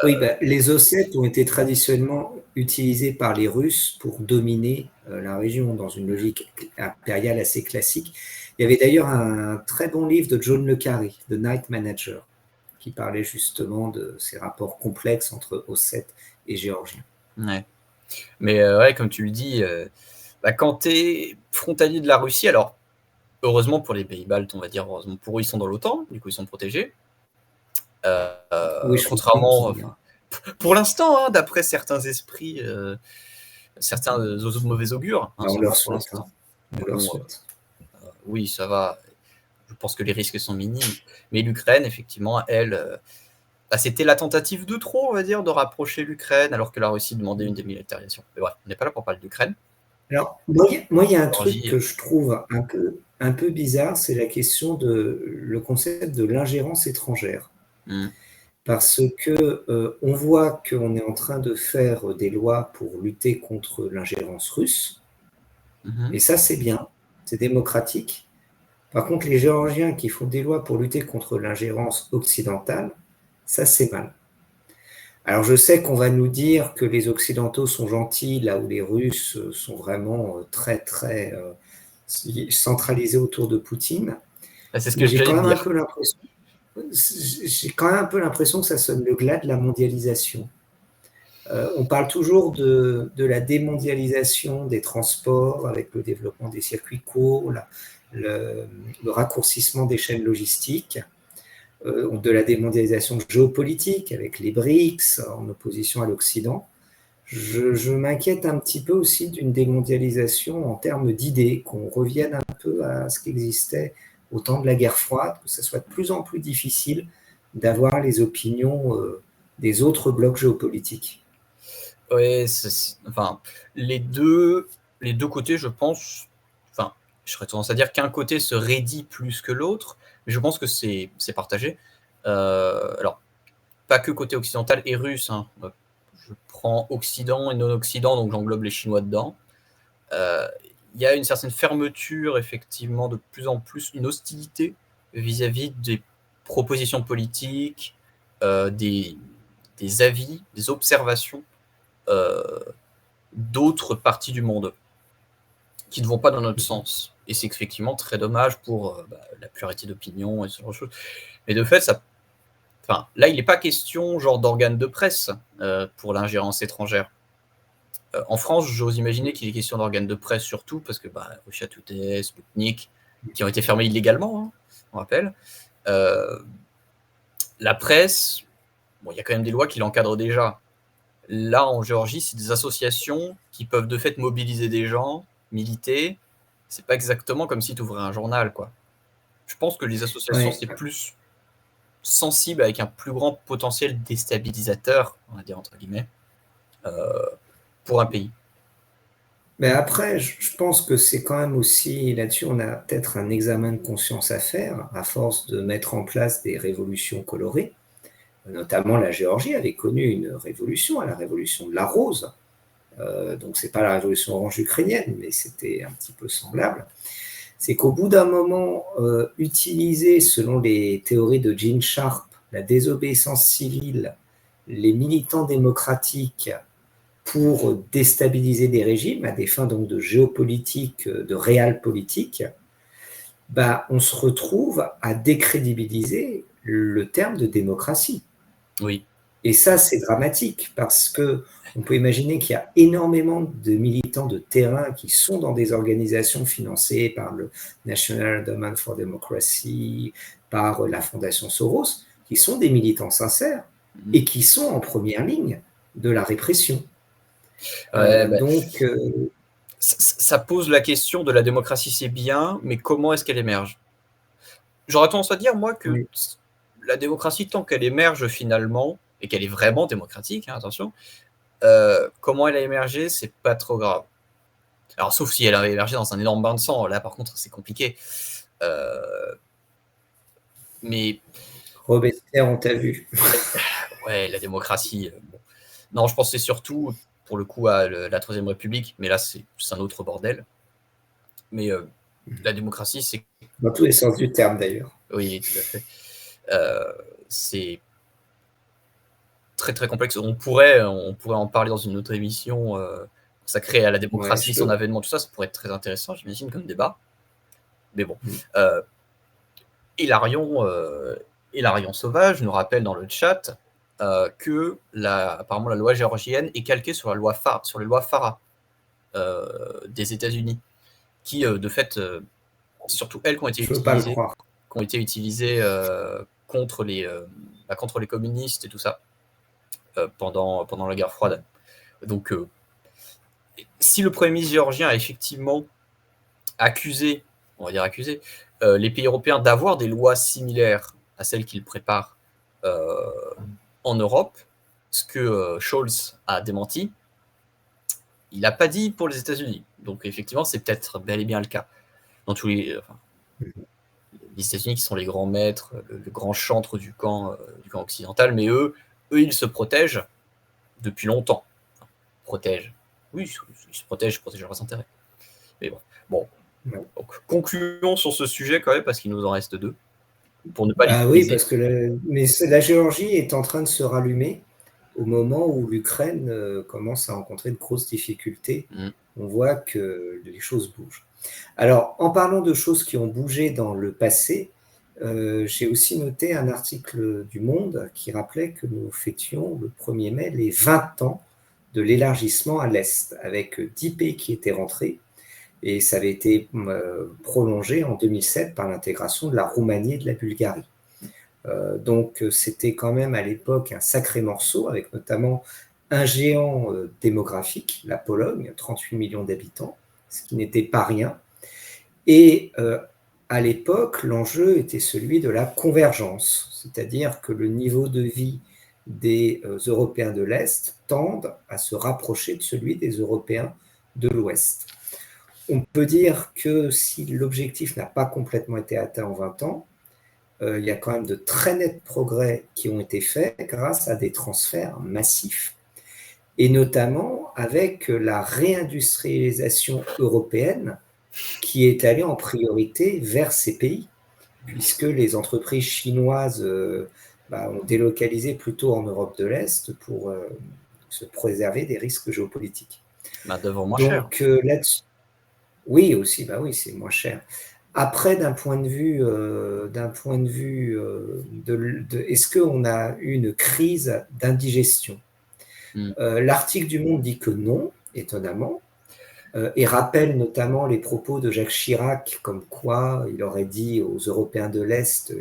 S2: Oui, les Ossètes ont été traditionnellement utilisés par les Russes pour dominer la région dans une logique impériale assez classique. Il y avait d'ailleurs un très bon livre de John le Carré, The Night Manager, qui parlait justement de ces rapports complexes entre Ossètes et Géorgiens.
S1: Ouais. Mais ouais, comme tu le dis, quand tu es frontalier de la Russie, alors heureusement pour les pays baltes, on va dire, heureusement pour eux, ils sont dans l'OTAN, du coup ils sont protégés.
S2: Oui,
S1: Contrairement, pour l'instant, d'après certains esprits, certains mauvais augures,
S2: on leur souhaite. On leur souhaite.
S1: Oui, ça va. Je pense que les risques sont minimes. Mais l'Ukraine, effectivement, elle, c'était la tentative de trop, on va dire, de rapprocher l'Ukraine, alors que la Russie demandait une démilitarisation. Mais bref, on n'est pas là pour parler d'Ukraine.
S2: Alors, moi, il y a un truc que je trouve un peu bizarre, c'est la question le concept de l'ingérence étrangère. Parce que on voit qu'on est en train de faire des lois pour lutter contre l'ingérence russe. Et ça, c'est bien, c'est démocratique. Par contre, les Géorgiens qui font des lois pour lutter contre l'ingérence occidentale, ça, c'est mal. Alors, je sais qu'on va nous dire que les Occidentaux sont gentils, là où les Russes sont vraiment très, très centralisés autour de Poutine.
S1: C'est ce que j'ai quand même
S2: un peu l'impression. J'ai quand même un peu l'impression que ça sonne le glas de la mondialisation. On parle toujours de la démondialisation des transports avec le développement des circuits courts, le raccourcissement des chaînes logistiques, de la démondialisation géopolitique avec les BRICS en opposition à l'Occident. Je m'inquiète un petit peu aussi d'une démondialisation en termes d'idées, qu'on revienne un peu à ce qui existait au temps de la guerre froide, que ce soit de plus en plus difficile d'avoir les opinions des autres blocs géopolitiques.
S1: Oui, les deux côtés, je pense, je serais tendance à dire qu'un côté se raidit plus que l'autre, mais je pense que c'est partagé. Alors, pas que côté occidental et russe, hein. Je prends Occident et non-Occident, donc j'englobe les Chinois dedans. Il y a une certaine fermeture, effectivement, de plus en plus, une hostilité vis-à-vis des propositions politiques, des avis, des observations d'autres parties du monde qui ne vont pas dans notre sens. Et c'est effectivement très dommage pour la pluralité d'opinion et ce genre de choses. Mais de fait, là, il n'est pas question genre d'organes de presse pour l'ingérence étrangère. En France, j'ose imaginer qu'il est question d'organes de presse surtout parce que Russia Today, Sputnik, qui ont été fermés illégalement, hein, on rappelle. La presse, il y a quand même des lois qui l'encadrent déjà. Là, en Géorgie, c'est des associations qui peuvent de fait mobiliser des gens, militer. C'est pas exactement comme si tu ouvrais un journal, quoi. Je pense que les associations, c'est plus sensible avec un plus grand potentiel déstabilisateur, on va dire entre guillemets, pour un pays.
S2: Mais après, je pense que c'est quand même aussi, là-dessus, on a peut-être un examen de conscience à faire, à force de mettre en place des révolutions colorées. Notamment, la Géorgie avait connu une révolution, la révolution de la rose. Donc, c'est pas la révolution orange ukrainienne, mais c'était un petit peu semblable. C'est qu'au bout d'un moment, utiliser, selon les théories de Gene Sharp, la désobéissance civile, les militants démocratiques pour déstabiliser des régimes à des fins donc de géopolitique, de realpolitik, on se retrouve à décrédibiliser le terme de démocratie.
S1: Oui.
S2: Et ça, c'est dramatique parce que on peut imaginer qu'il y a énormément de militants de terrain qui sont dans des organisations financées par le National Endowment for Democracy, par la Fondation Soros, qui sont des militants sincères et qui sont en première ligne de la répression.
S1: Donc, ça pose la question de la démocratie, c'est bien, mais comment est-ce qu'elle émerge? J'aurais tendance à dire, moi, que la démocratie, tant qu'elle émerge finalement, et qu'elle est vraiment démocratique, hein, attention, comment elle a émergé, c'est pas trop grave. Alors, sauf si elle avait émergé dans un énorme bain de sang, là, par contre, c'est compliqué. Mais...
S2: Robespierre, on t'a vu.
S1: Ouais, la démocratie... Bon. Non, je pensais surtout, pour le coup, à la Troisième République, mais là, c'est un autre bordel. Mais la démocratie, c'est...
S2: Dans tous les sens du terme, d'ailleurs.
S1: Oui, tout à fait. C'est très, très complexe. On pourrait en parler dans une autre émission consacrée à la démocratie, son avènement, tout ça. Ça pourrait être très intéressant, j'imagine, comme débat. Mais bon. Hilarion Sauvage nous rappelle dans le chat que apparemment la loi géorgienne est calquée sur les lois FARA des États-Unis, qui de fait, surtout elles, qui ont été utilisées contre les communistes et tout ça pendant la guerre froide. Donc, si le Premier ministre géorgien a effectivement accusé les pays européens d'avoir des lois similaires à celles qu'il prépare en Europe, ce que Scholz a démenti, il n'a pas dit pour les États-Unis. Donc effectivement, c'est peut-être bel et bien le cas. Dans tous les États-Unis qui sont les grands maîtres, le grand chantre du camp occidental, mais eux, ils se protègent depuis longtemps. Enfin, oui, ils se protègent leurs intérêts. Mais bon. Donc, concluons sur ce sujet quand même, parce qu'il nous en reste 2. Pour ne pas
S2: oui, parce que la Géorgie est en train de se rallumer au moment où l'Ukraine commence à rencontrer de grosses difficultés. On voit que les choses bougent. Alors, en parlant de choses qui ont bougé dans le passé, j'ai aussi noté un article du Monde qui rappelait que nous fêtions le 1er mai les 20 ans de l'élargissement à l'Est, avec 10 pays qui étaient rentrés. Et ça avait été prolongé en 2007 par l'intégration de la Roumanie et de la Bulgarie. Donc c'était quand même à l'époque un sacré morceau, avec notamment un géant démographique, la Pologne, 38 millions d'habitants, ce qui n'était pas rien. Et à l'époque, l'enjeu était celui de la convergence, c'est-à-dire que le niveau de vie des Européens de l'Est tende à se rapprocher de celui des Européens de l'Ouest. On peut dire que si l'objectif n'a pas complètement été atteint en 20 ans, il y a quand même de très nets progrès qui ont été faits grâce à des transferts massifs, et notamment avec la réindustrialisation européenne qui est allée en priorité vers ces pays, puisque les entreprises chinoises ont délocalisé plutôt en Europe de l'Est pour se préserver des risques géopolitiques.
S1: Main-d'œuvre moins chère.
S2: Donc là-dessus, oui aussi, bah oui, c'est moins cher. Après, d'un point de vue, est-ce qu'on a eu une crise d'indigestion? L'article du Monde dit que non, étonnamment, et rappelle notamment les propos de Jacques Chirac, comme quoi il aurait dit aux Européens de l'Est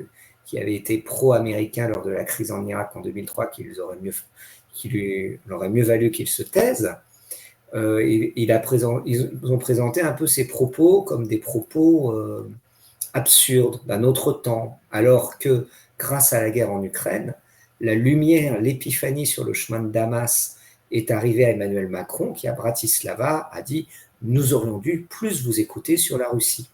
S2: qui avaient été pro-américains lors de la crise en Irak en 2003 qu'il aurait mieux valu qu'ils se taisent. Ils ont présenté un peu ces propos comme des propos absurdes d'un autre temps, alors que grâce à la guerre en Ukraine, la lumière, l'épiphanie sur le chemin de Damas est arrivée à Emmanuel Macron, qui à Bratislava a dit « Nous aurions dû plus vous écouter sur la Russie ».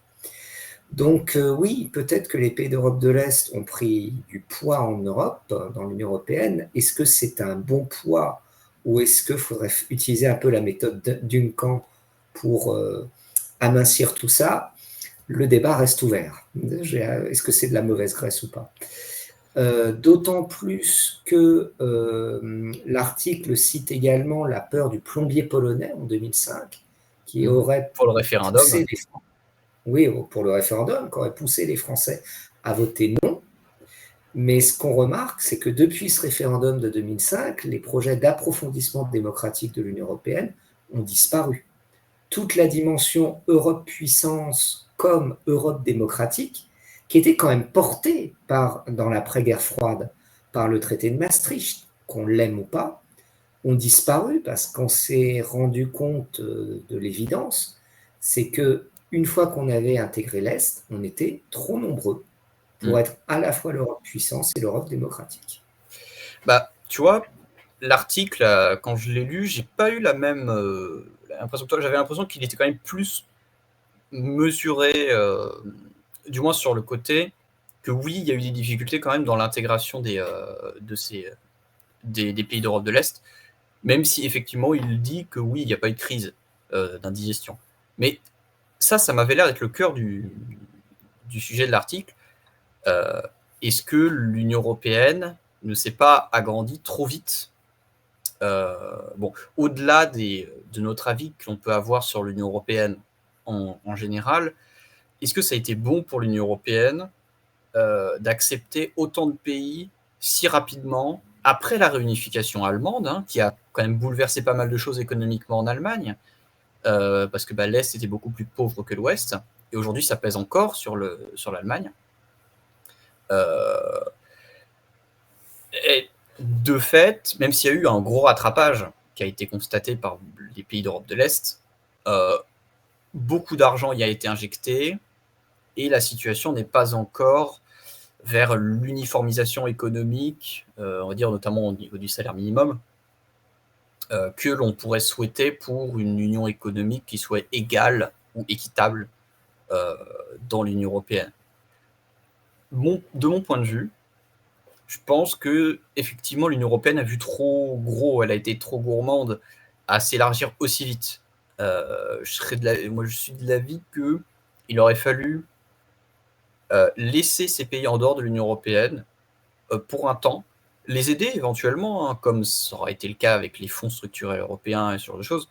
S2: Donc oui, peut-être que les pays d'Europe de l'Est ont pris du poids en Europe, dans l'Union européenne. Est-ce que c'est un bon poids ou est-ce qu'il faudrait utiliser un peu la méthode Duncan pour amincir tout ça? Le débat reste ouvert. Est-ce que c'est de la mauvaise graisse ou pas? D'autant plus que l'article cite également la peur du plombier polonais en 2005, qui aurait
S1: pour le référendum.
S2: Oui, pour le référendum, qui aurait poussé les Français à voter non. Mais ce qu'on remarque, c'est que depuis ce référendum de 2005, les projets d'approfondissement démocratique de l'Union européenne ont disparu. Toute la dimension Europe-puissance comme Europe démocratique, qui était quand même portée dans l'après-guerre froide par le traité de Maastricht, qu'on l'aime ou pas, ont disparu parce qu'on s'est rendu compte de l'évidence, c'est qu'une fois qu'on avait intégré l'Est, on était trop nombreux pour être à la fois l'Europe puissance et l'Europe démocratique.
S1: Bah, tu vois, l'article, quand je l'ai lu, j'ai pas eu la même impression que toi. J'avais l'impression qu'il était quand même plus mesuré, du moins sur le côté, que oui, il y a eu des difficultés quand même dans l'intégration des pays d'Europe de l'Est, même si effectivement il dit que oui, il n'y a pas eu de crise d'indigestion. Mais ça m'avait l'air d'être le cœur du sujet de l'article. Est-ce que l'Union européenne ne s'est pas agrandie trop vite? Bon, au-delà de notre avis que l'on peut avoir sur l'Union européenne en général, est-ce que ça a été bon pour l'Union européenne d'accepter autant de pays si rapidement après la réunification allemande, qui a quand même bouleversé pas mal de choses économiquement en Allemagne, parce que l'Est était beaucoup plus pauvre que l'Ouest, et aujourd'hui ça pèse encore sur l'Allemagne. Et de fait, même s'il y a eu un gros rattrapage qui a été constaté par les pays d'Europe de l'Est, beaucoup d'argent y a été injecté et la situation n'est pas encore vers l'uniformisation économique, on va dire notamment au niveau du salaire minimum, que l'on pourrait souhaiter pour une union économique qui soit égale ou équitable dans l'Union européenne. De mon point de vue, je pense que effectivement l'Union européenne a vu trop gros, elle a été trop gourmande à s'élargir aussi vite. Moi, je suis de l'avis qu'il aurait fallu laisser ces pays en dehors de l'Union européenne pour un temps, les aider éventuellement, comme ça aura été le cas avec les fonds structurels européens et ce genre de choses,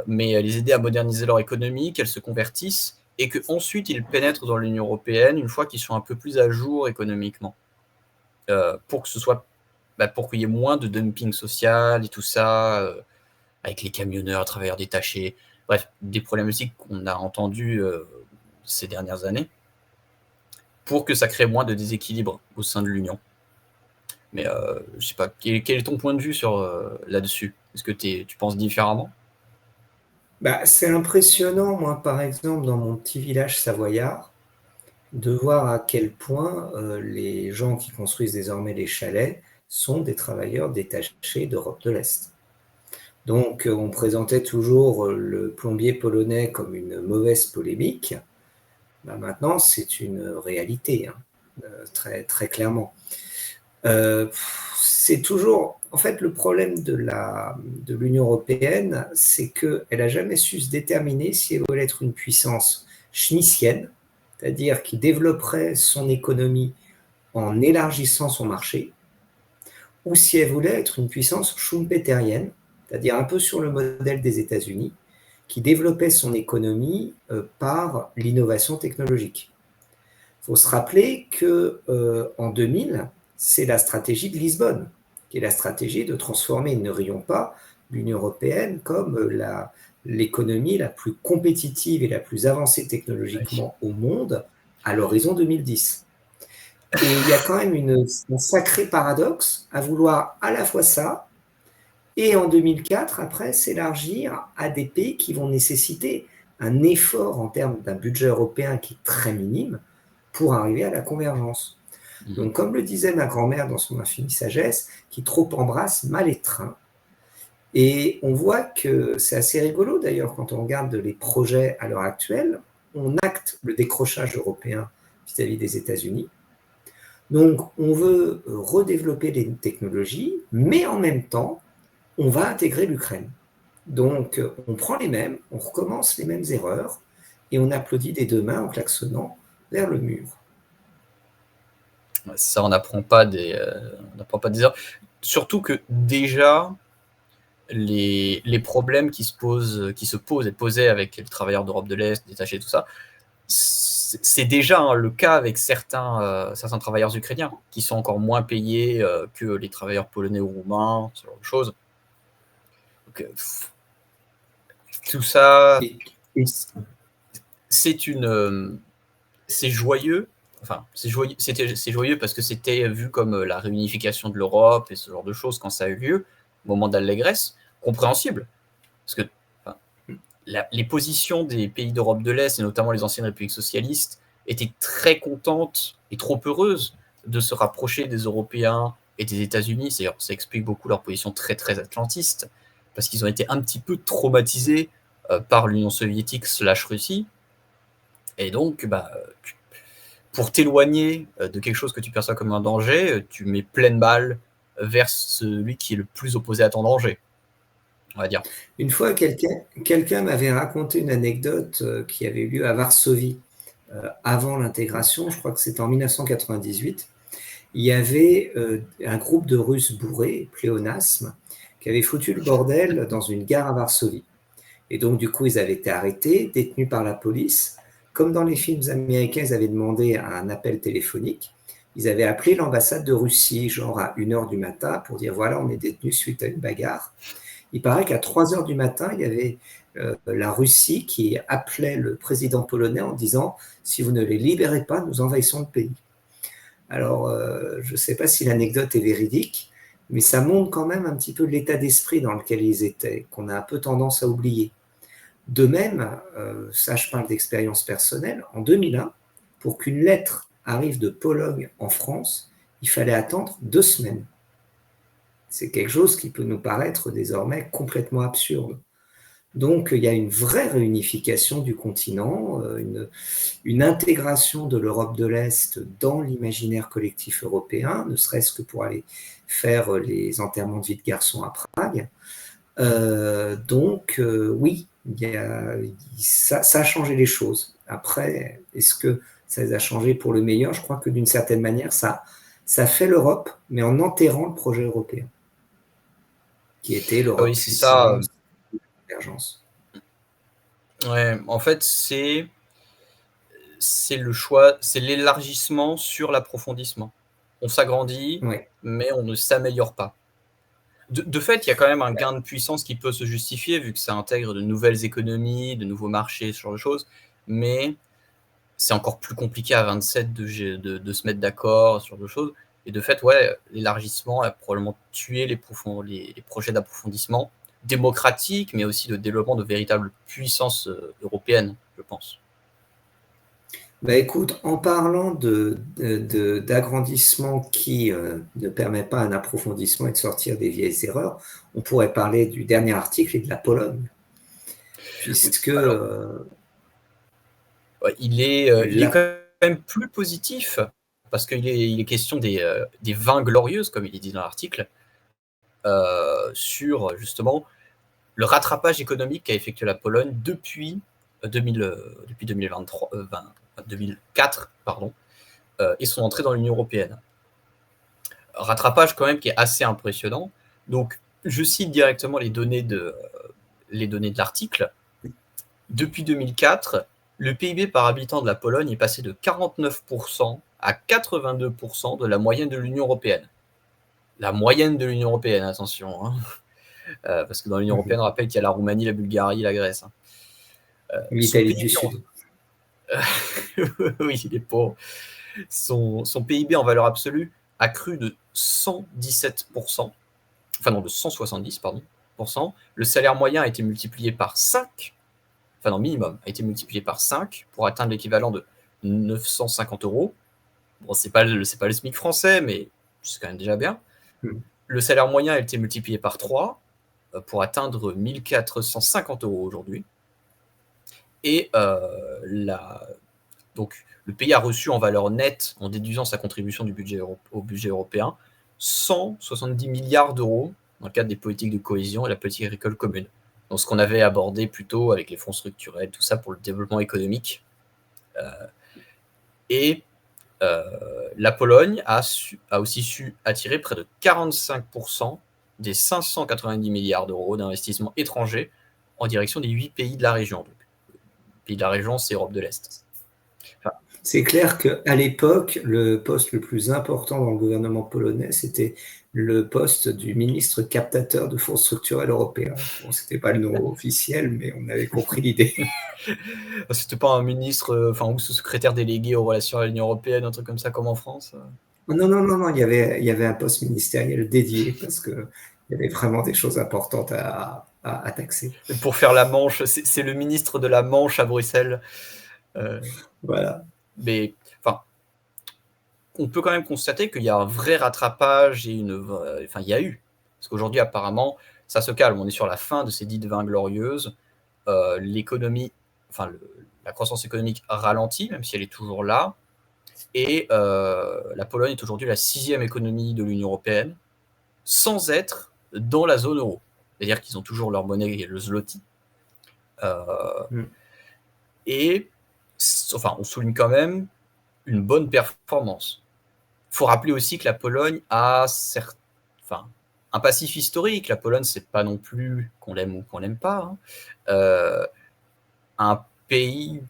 S1: mais les aider à moderniser leur économie, qu'elles se convertissent, et qu'ensuite ils pénètrent dans l'Union européenne une fois qu'ils sont un peu plus à jour économiquement. Pour qu'il y ait moins de dumping social et tout ça, avec les camionneurs, travailleurs détachés, bref, des problématiques qu'on a entendues ces dernières années, pour que ça crée moins de déséquilibre au sein de l'Union. Mais je sais pas, quel est ton point de vue là-dessus? Est-ce que tu penses différemment?
S2: C'est impressionnant, moi, par exemple, dans mon petit village savoyard, de voir à quel point les gens qui construisent désormais les chalets sont des travailleurs détachés d'Europe de l'Est. Donc, on présentait toujours le plombier polonais comme une mauvaise polémique. Maintenant, c'est une réalité, très, très clairement. C'est toujours... En fait, le problème de l'Union européenne, c'est qu'elle n'a jamais su se déterminer si elle voulait être une puissance schmittienne, c'est-à-dire qui développerait son économie en élargissant son marché, ou si elle voulait être une puissance schumpeterienne, c'est-à-dire un peu sur le modèle des États-Unis, qui développait son économie par l'innovation technologique. Il faut se rappeler qu'en 2000, c'est la stratégie de Lisbonne, qui est la stratégie de transformer, ne rions pas, l'Union européenne comme l'économie la plus compétitive et la plus avancée technologiquement au monde à l'horizon 2010. Et il y a quand même un sacré paradoxe à vouloir à la fois ça, et en 2004, après, s'élargir à des pays qui vont nécessiter un effort en termes d'un budget européen qui est très minime pour arriver à la convergence. Donc, comme le disait ma grand-mère dans son infinie sagesse, qui trop embrasse mal étreint. Et on voit que c'est assez rigolo d'ailleurs quand on regarde les projets à l'heure actuelle, on acte le décrochage européen vis-à-vis des États-Unis. Donc, on veut redévelopper les technologies, mais en même temps, on va intégrer l'Ukraine. Donc, on prend les mêmes, on recommence les mêmes erreurs, et on applaudit des deux mains en klaxonnant vers le mur.
S1: Ça, on n'apprend pas des erreurs. Surtout que déjà, les problèmes qui se posent et posaient avec les travailleurs d'Europe de l'Est, détachés, tout ça, c'est déjà le cas avec certains travailleurs ukrainiens qui sont encore moins payés que les travailleurs polonais ou roumains, ce genre de choses. Donc, tout ça, c'est joyeux. Enfin, c'est joyeux parce que c'était vu comme la réunification de l'Europe et ce genre de choses quand ça a eu lieu, au moment d'allégresse, compréhensible. Parce que les positions des pays d'Europe de l'Est, et notamment les anciennes républiques socialistes, étaient très contentes et trop heureuses de se rapprocher des Européens et des États-Unis. Ça explique beaucoup leur position très, très atlantiste, parce qu'ils ont été un petit peu traumatisés par l'Union soviétique / Russie. Et donc, pour t'éloigner de quelque chose que tu perçois comme un danger, tu mets pleine balle vers celui qui est le plus opposé à ton danger, on va dire.
S2: Une fois, quelqu'un m'avait raconté une anecdote qui avait eu lieu à Varsovie avant l'intégration, je crois que c'était en 1998. Il y avait un groupe de Russes bourrés, pléonasmes, qui avaient foutu le bordel dans une gare à Varsovie. Et donc, du coup, ils avaient été arrêtés, détenus par la police. Comme dans les films américains, ils avaient demandé un appel téléphonique. Ils avaient appelé l'ambassade de Russie, genre à 1h du matin, pour dire voilà, on est détenus suite à une bagarre. Il paraît qu'à 3h du matin, il y avait la Russie qui appelait le président polonais en disant si vous ne les libérez pas, nous envahissons le pays. Alors, je ne sais pas si l'anecdote est véridique, mais ça montre quand même un petit peu l'état d'esprit dans lequel ils étaient, qu'on a un peu tendance à oublier. De même, ça je parle d'expérience personnelle, en 2001, pour qu'une lettre arrive de Pologne en France, il fallait attendre 2 semaines. C'est quelque chose qui peut nous paraître désormais complètement absurde. Donc, il y a une vraie réunification du continent, une intégration de l'Europe de l'Est dans l'imaginaire collectif européen, ne serait-ce que pour aller faire les enterrements de vie de garçons à Prague. Donc, oui, ça a changé les choses. Après, est-ce que ça les a changés pour le meilleur? Je crois que d'une certaine manière, ça fait l'Europe, mais en enterrant le projet européen, qui était l'Europe
S1: Oui, c'est ça.
S2: convergence.
S1: Ouais, en fait, c'est le choix, c'est l'élargissement sur l'approfondissement. On s'agrandit,
S2: Ouais.
S1: mais on ne s'améliore pas. De fait, il y a quand même un gain de puissance qui peut se justifier, vu que ça intègre de nouvelles économies, de nouveaux marchés, ce genre de choses, mais c'est encore plus compliqué à 27 de se mettre d'accord, ce genre de choses. Et de fait, ouais, l'élargissement a probablement tué les projets d'approfondissement démocratique, mais aussi de développement de véritables puissances européennes, je pense.
S2: Bah écoute, en parlant d'agrandissement qui ne permet pas un approfondissement et de sortir des vieilles erreurs, on pourrait parler du dernier article et de la Pologne. Puisque
S1: il est quand même plus positif, parce qu'il est question des 20 glorieuses, comme il est dit dans l'article, sur justement le rattrapage économique qu'a effectué la Pologne depuis 2004, et son entrée dans l'Union européenne. Rattrapage quand même qui est assez impressionnant. Donc, je cite directement les données de l'article. Depuis 2004, le PIB par habitant de la Pologne est passé de 49% à 82% de la moyenne de l'Union européenne. La moyenne de l'Union européenne, attention, hein. Parce que dans l'Union européenne, on rappelle qu'il y a la Roumanie, la Bulgarie, la Grèce.
S2: L'Italie du Sud.
S1: Oui, il est pauvre. Son PIB en valeur absolue a cru de 117%, enfin non, de 170, pardon, le salaire moyen a été multiplié par 5, enfin non, minimum, a été multiplié par 5 pour atteindre l'équivalent de 950 euros. Bon, c'est pas le SMIC français, mais c'est quand même déjà bien. Le salaire moyen a été multiplié par 3 pour atteindre 1450 euros aujourd'hui. Et donc, le pays a reçu en valeur nette, en déduisant sa contribution du budget au budget européen, 170 milliards d'euros dans le cadre des politiques de cohésion et la politique agricole commune. Donc, ce qu'on avait abordé plus tôt avec les fonds structurels, tout ça pour le développement économique. La Pologne a aussi su attirer près de 45% des 590 milliards d'euros d'investissements étrangers en direction des 8 pays de la région. Donc, les pays de la région, c'est Europe de l'Est.
S2: Enfin, c'est clair qu'à l'époque, le poste le plus important dans le gouvernement polonais, c'était le poste du ministre captateur de fonds structurels européens. Bon, c'était pas le nom officiel, mais on avait compris l'idée.
S1: C'était pas un ministre, ou sous-secrétaire délégué aux relations à l'Union européenne, un truc comme ça, comme en France?
S2: Non, il y avait un poste ministériel dédié parce qu'il y avait vraiment des choses importantes à taxer.
S1: Pour faire la Manche, c'est le ministre de la Manche à Bruxelles.
S2: Voilà.
S1: Mais, on peut quand même constater qu'il y a un vrai rattrapage et il y a eu. Parce qu'aujourd'hui, apparemment, ça se calme. On est sur la fin de ces dites 20 glorieuses. L'économie, la croissance économique ralentit, même si elle est toujours là. Et la Pologne est aujourd'hui la 6e économie de l'Union européenne, sans être dans la zone euro. C'est-à-dire qu'ils ont toujours leur monnaie, le zloty. Et on souligne quand même une bonne performance. Il faut rappeler aussi que la Pologne a un passif historique. La Pologne, c'est pas non plus qu'on l'aime ou qu'on l'aime pas. Un pays,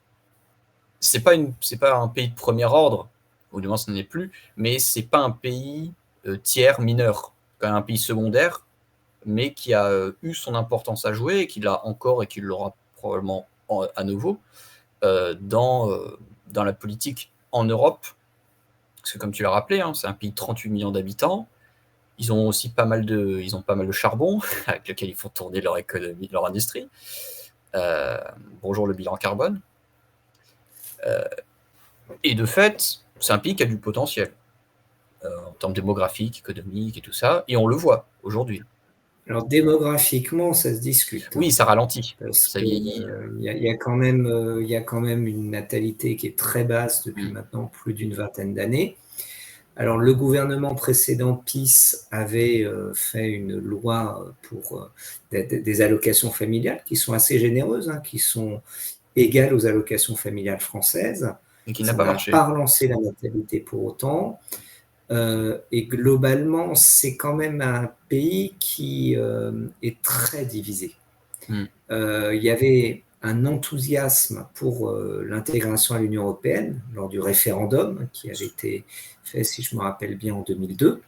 S1: c'est pas un pays de premier ordre, ou du moins ce n'est plus, mais c'est pas un pays tiers mineur, quand même un pays secondaire, mais qui a eu son importance à jouer et qui l'a encore et qui l'aura probablement à nouveau dans la politique en Europe. Parce que comme tu l'as rappelé, c'est un pays de 38 millions d'habitants. Ils ont aussi pas mal de charbon avec lequel ils font tourner leur économie, leur industrie. Bonjour le bilan carbone. Et de fait, c'est un pays qui a du potentiel en termes démographiques, économiques et tout ça. Et on le voit aujourd'hui.
S2: Alors démographiquement, ça se discute.
S1: Oui, ça ralentit.
S2: Ça vieillit. Il y a quand même une natalité qui est très basse depuis maintenant plus d'une vingtaine d'années. Alors le gouvernement précédent, PiS, avait fait une loi pour des allocations familiales qui sont assez généreuses, qui sont égales aux allocations familiales françaises.
S1: Et qui n'a pas marché.
S2: Ça n'a pas relancé la natalité pour autant. Et globalement, c'est quand même un pays qui est très divisé. Il y avait un enthousiasme pour l'intégration à l'Union européenne lors du référendum qui avait été fait, si je me rappelle bien, en 2002,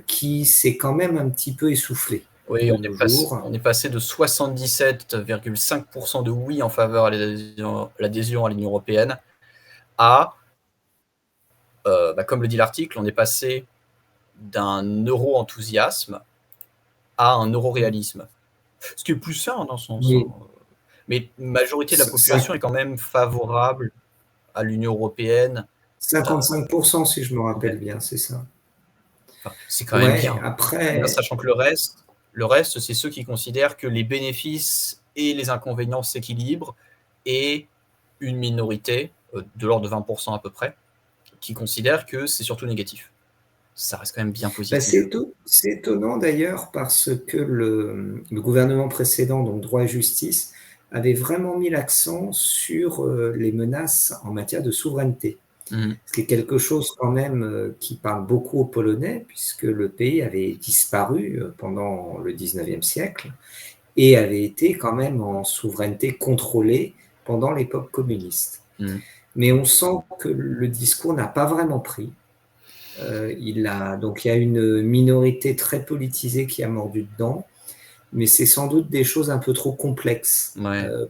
S2: qui s'est quand même un petit peu essoufflé.
S1: Oui, on est passé de 77,5% de oui en faveur à l'adhésion à l'Union européenne à, comme le dit l'article, on est passé d'un euro-enthousiasme à un euro-réalisme. Ce qui est plus sain dans son sens. Mais la majorité de la population est quand même favorable à l'Union européenne.
S2: 55% si je me rappelle bien, c'est ça.
S1: C'est quand même bien.
S2: Après...
S1: Sachant que le reste, c'est ceux qui considèrent que les bénéfices et les inconvénients s'équilibrent, et une minorité, de l'ordre de 20% à peu près, qui considèrent que c'est surtout négatif. Ça reste quand même bien positif.
S2: C'est étonnant d'ailleurs parce que le gouvernement précédent, donc Droit et Justice, avait vraiment mis l'accent sur les menaces en matière de souveraineté. Ce qui est quelque chose quand même qui parle beaucoup aux Polonais, puisque le pays avait disparu pendant le 19e siècle et avait été quand même en souveraineté contrôlée pendant l'époque communiste. Mais on sent que le discours n'a pas vraiment pris. Donc il y a une minorité très politisée qui a mordu dedans, mais c'est sans doute des choses un peu trop complexes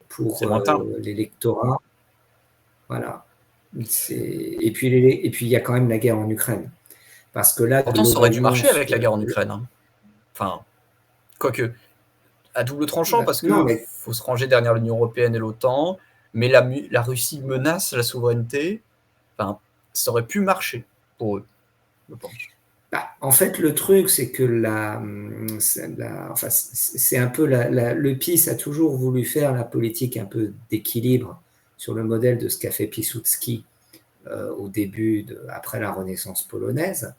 S2: pour l'électorat. Voilà. Et puis il y a quand même la guerre en Ukraine. Parce que là,
S1: pourtant, ça aurait dû marcher avec la guerre en Ukraine. Hein. Enfin, quoique, à double tranchant, parce qu'il faut se ranger derrière l'Union européenne et l'OTAN, mais la Russie menace la souveraineté. Enfin, ça aurait pu marcher pour eux, je pense.
S2: En fait, le truc, c'est que c'est un peu le PiS a toujours voulu faire la politique un peu d'équilibre sur le modèle de ce qu'a fait Piłsudski au début, après la Renaissance polonaise,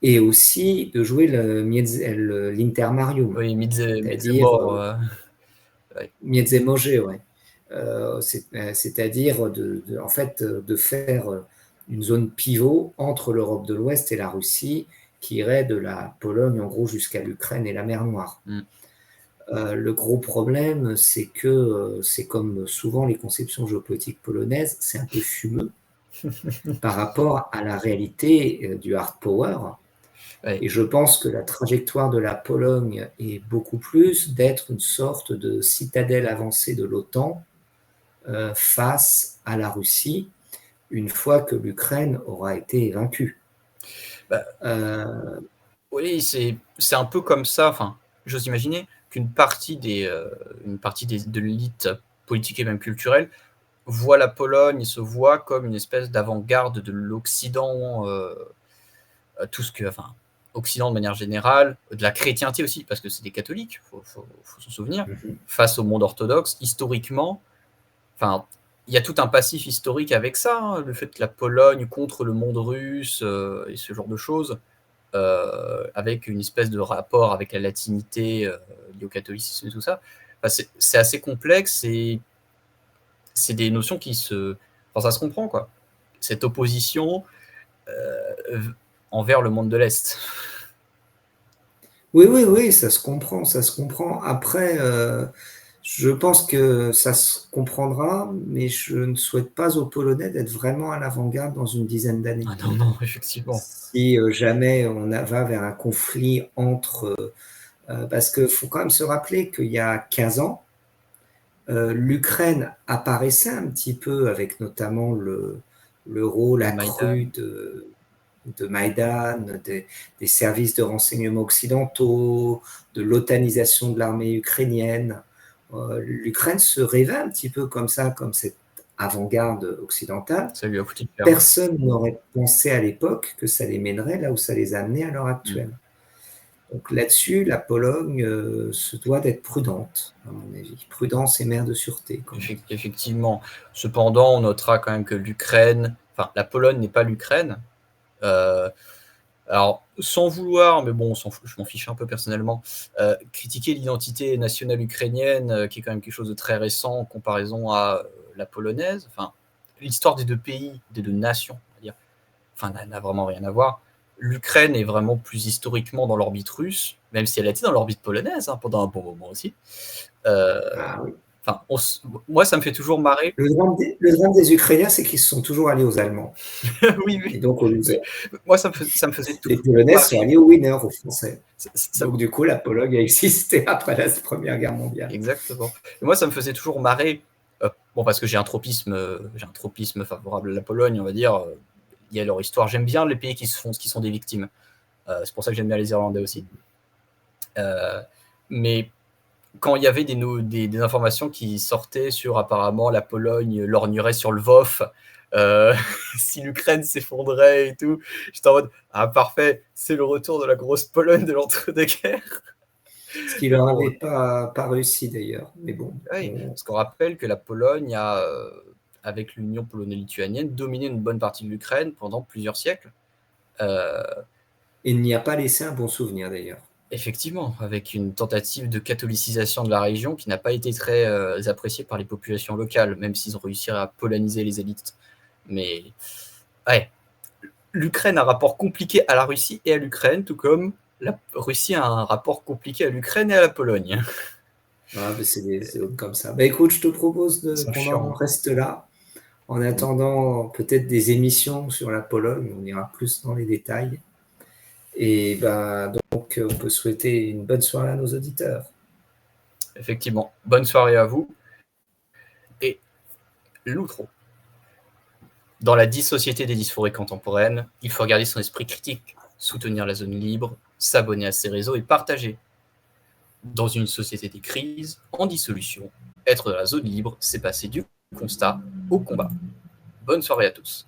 S2: et aussi de jouer l'Intermarium.
S1: Oui,
S2: Międzymorze, ouais. C'est-à-dire en fait, de faire une zone pivot entre l'Europe de l'Ouest et la Russie, qui irait de la Pologne en gros jusqu'à l'Ukraine et la mer Noire. Le gros problème, c'est que c'est comme souvent les conceptions géopolitiques polonaises, c'est un peu fumeux par rapport à la réalité du hard power. Et je pense que la trajectoire de la Pologne est beaucoup plus d'être une sorte de citadelle avancée de l'OTAN face à la Russie une fois que l'Ukraine aura été vaincue.
S1: Oui, c'est un peu comme ça. Enfin, j'ose imaginer qu'une partie de l'élite politique et même culturelle voit la Pologne et se voit comme une espèce d'avant-garde de l'Occident, tout ce que, enfin, Occident de manière générale, de la chrétienté aussi, parce que c'est des catholiques, faut s'en souvenir, face au monde orthodoxe, historiquement. Enfin, il y a tout un passif historique avec ça, hein, le fait que la Pologne contre le monde russe et ce genre de choses, avec une espèce de rapport avec la latinité liée au catholicisme et tout ça. Enfin, c'est assez complexe et c'est des notions qui enfin, ça se comprend, quoi. Cette opposition envers le monde de l'Est.
S2: Oui, ça se comprend, ça se comprend. Après, je pense que ça se comprendra, mais je ne souhaite pas aux Polonais d'être vraiment à l'avant-garde dans une dizaine d'années.
S1: Ah non, effectivement.
S2: Si jamais on va vers un conflit entre... parce qu'il faut quand même se rappeler qu'il y a 15 ans, l'Ukraine apparaissait un petit peu avec notamment le rôle accru de Maïdan, des services de renseignement occidentaux, de l'otanisation de l'armée ukrainienne. L'Ukraine se rêvait un petit peu comme ça, comme cette avant-garde occidentale.
S1: Ça lui a coûté cher.
S2: Personne n'aurait pensé à l'époque que ça les mènerait là où ça les a amenés à l'heure actuelle. Donc là-dessus, la Pologne se doit d'être prudente, à mon avis. Prudence et mère de sûreté.
S1: Effectivement. Cependant, on notera quand même que l'Ukraine, enfin, la Pologne n'est pas l'Ukraine. Alors, sans vouloir, mais bon, je m'en fiche un peu personnellement, critiquer l'identité nationale ukrainienne, qui est quand même quelque chose de très récent en comparaison à la polonaise. Enfin, l'histoire des deux pays, des deux nations, on va dire, enfin, n'a vraiment rien à voir. L'Ukraine est vraiment plus historiquement dans l'orbite russe, même si elle a été dans l'orbite polonaise hein, pendant un bon moment aussi.
S2: Oui.
S1: Enfin, moi, ça me fait toujours marrer.
S2: Le drame des Ukrainiens, c'est qu'ils se sont toujours allés aux Allemands.
S1: Oui.
S2: Et donc aux losers.
S1: Moi, ça me faisait toujours
S2: Les Polonais sont allés aux winners, aux Français. Donc du coup, la Pologne a existé après la Première Guerre mondiale.
S1: Exactement. Et moi, ça me faisait toujours marrer. Bon, parce que j'ai un tropisme favorable à la Pologne, on va dire. Il y a leur histoire. J'aime bien les pays qui sont des victimes. C'est pour ça que j'aime bien les Irlandais aussi. Mais quand il y avait des informations qui sortaient sur apparemment la Pologne lorgnerait sur Lvov, si l'Ukraine s'effondrait et tout, j'étais en mode ah parfait, c'est le retour de la grosse Pologne de l'entre-deux-guerres.
S2: Ce qui leur avait pas réussi d'ailleurs, mais bon.
S1: Oui, parce qu'on rappelle que la Pologne a, avec l'Union polono-lituanienne, dominé une bonne partie de l'Ukraine pendant plusieurs siècles.
S2: Et n'y a pas laissé un bon souvenir d'ailleurs.
S1: Effectivement, avec une tentative de catholicisation de la région qui n'a pas été très appréciée par les populations locales, même s'ils ont réussi à poloniser les élites. Mais Ouais. L'Ukraine a un rapport compliqué à la Russie et à l'Ukraine, tout comme la Russie a un rapport compliqué à l'Ukraine et à la Pologne.
S2: Ah, ben c'est des zones comme ça. Bah, écoute, je te propose qu'on en reste là. En attendant peut-être des émissions sur la Pologne, on ira plus dans les détails. Et ben, donc, on peut souhaiter une bonne soirée à nos auditeurs.
S1: Effectivement. Bonne soirée à vous. Et l'outro. Dans la dissociété des dysphoriques contemporaines, il faut garder son esprit critique, soutenir la zone libre, s'abonner à ses réseaux et partager. Dans une société des crises, en dissolution, être dans la zone libre, c'est passer du constat au combat. Bonne soirée à tous.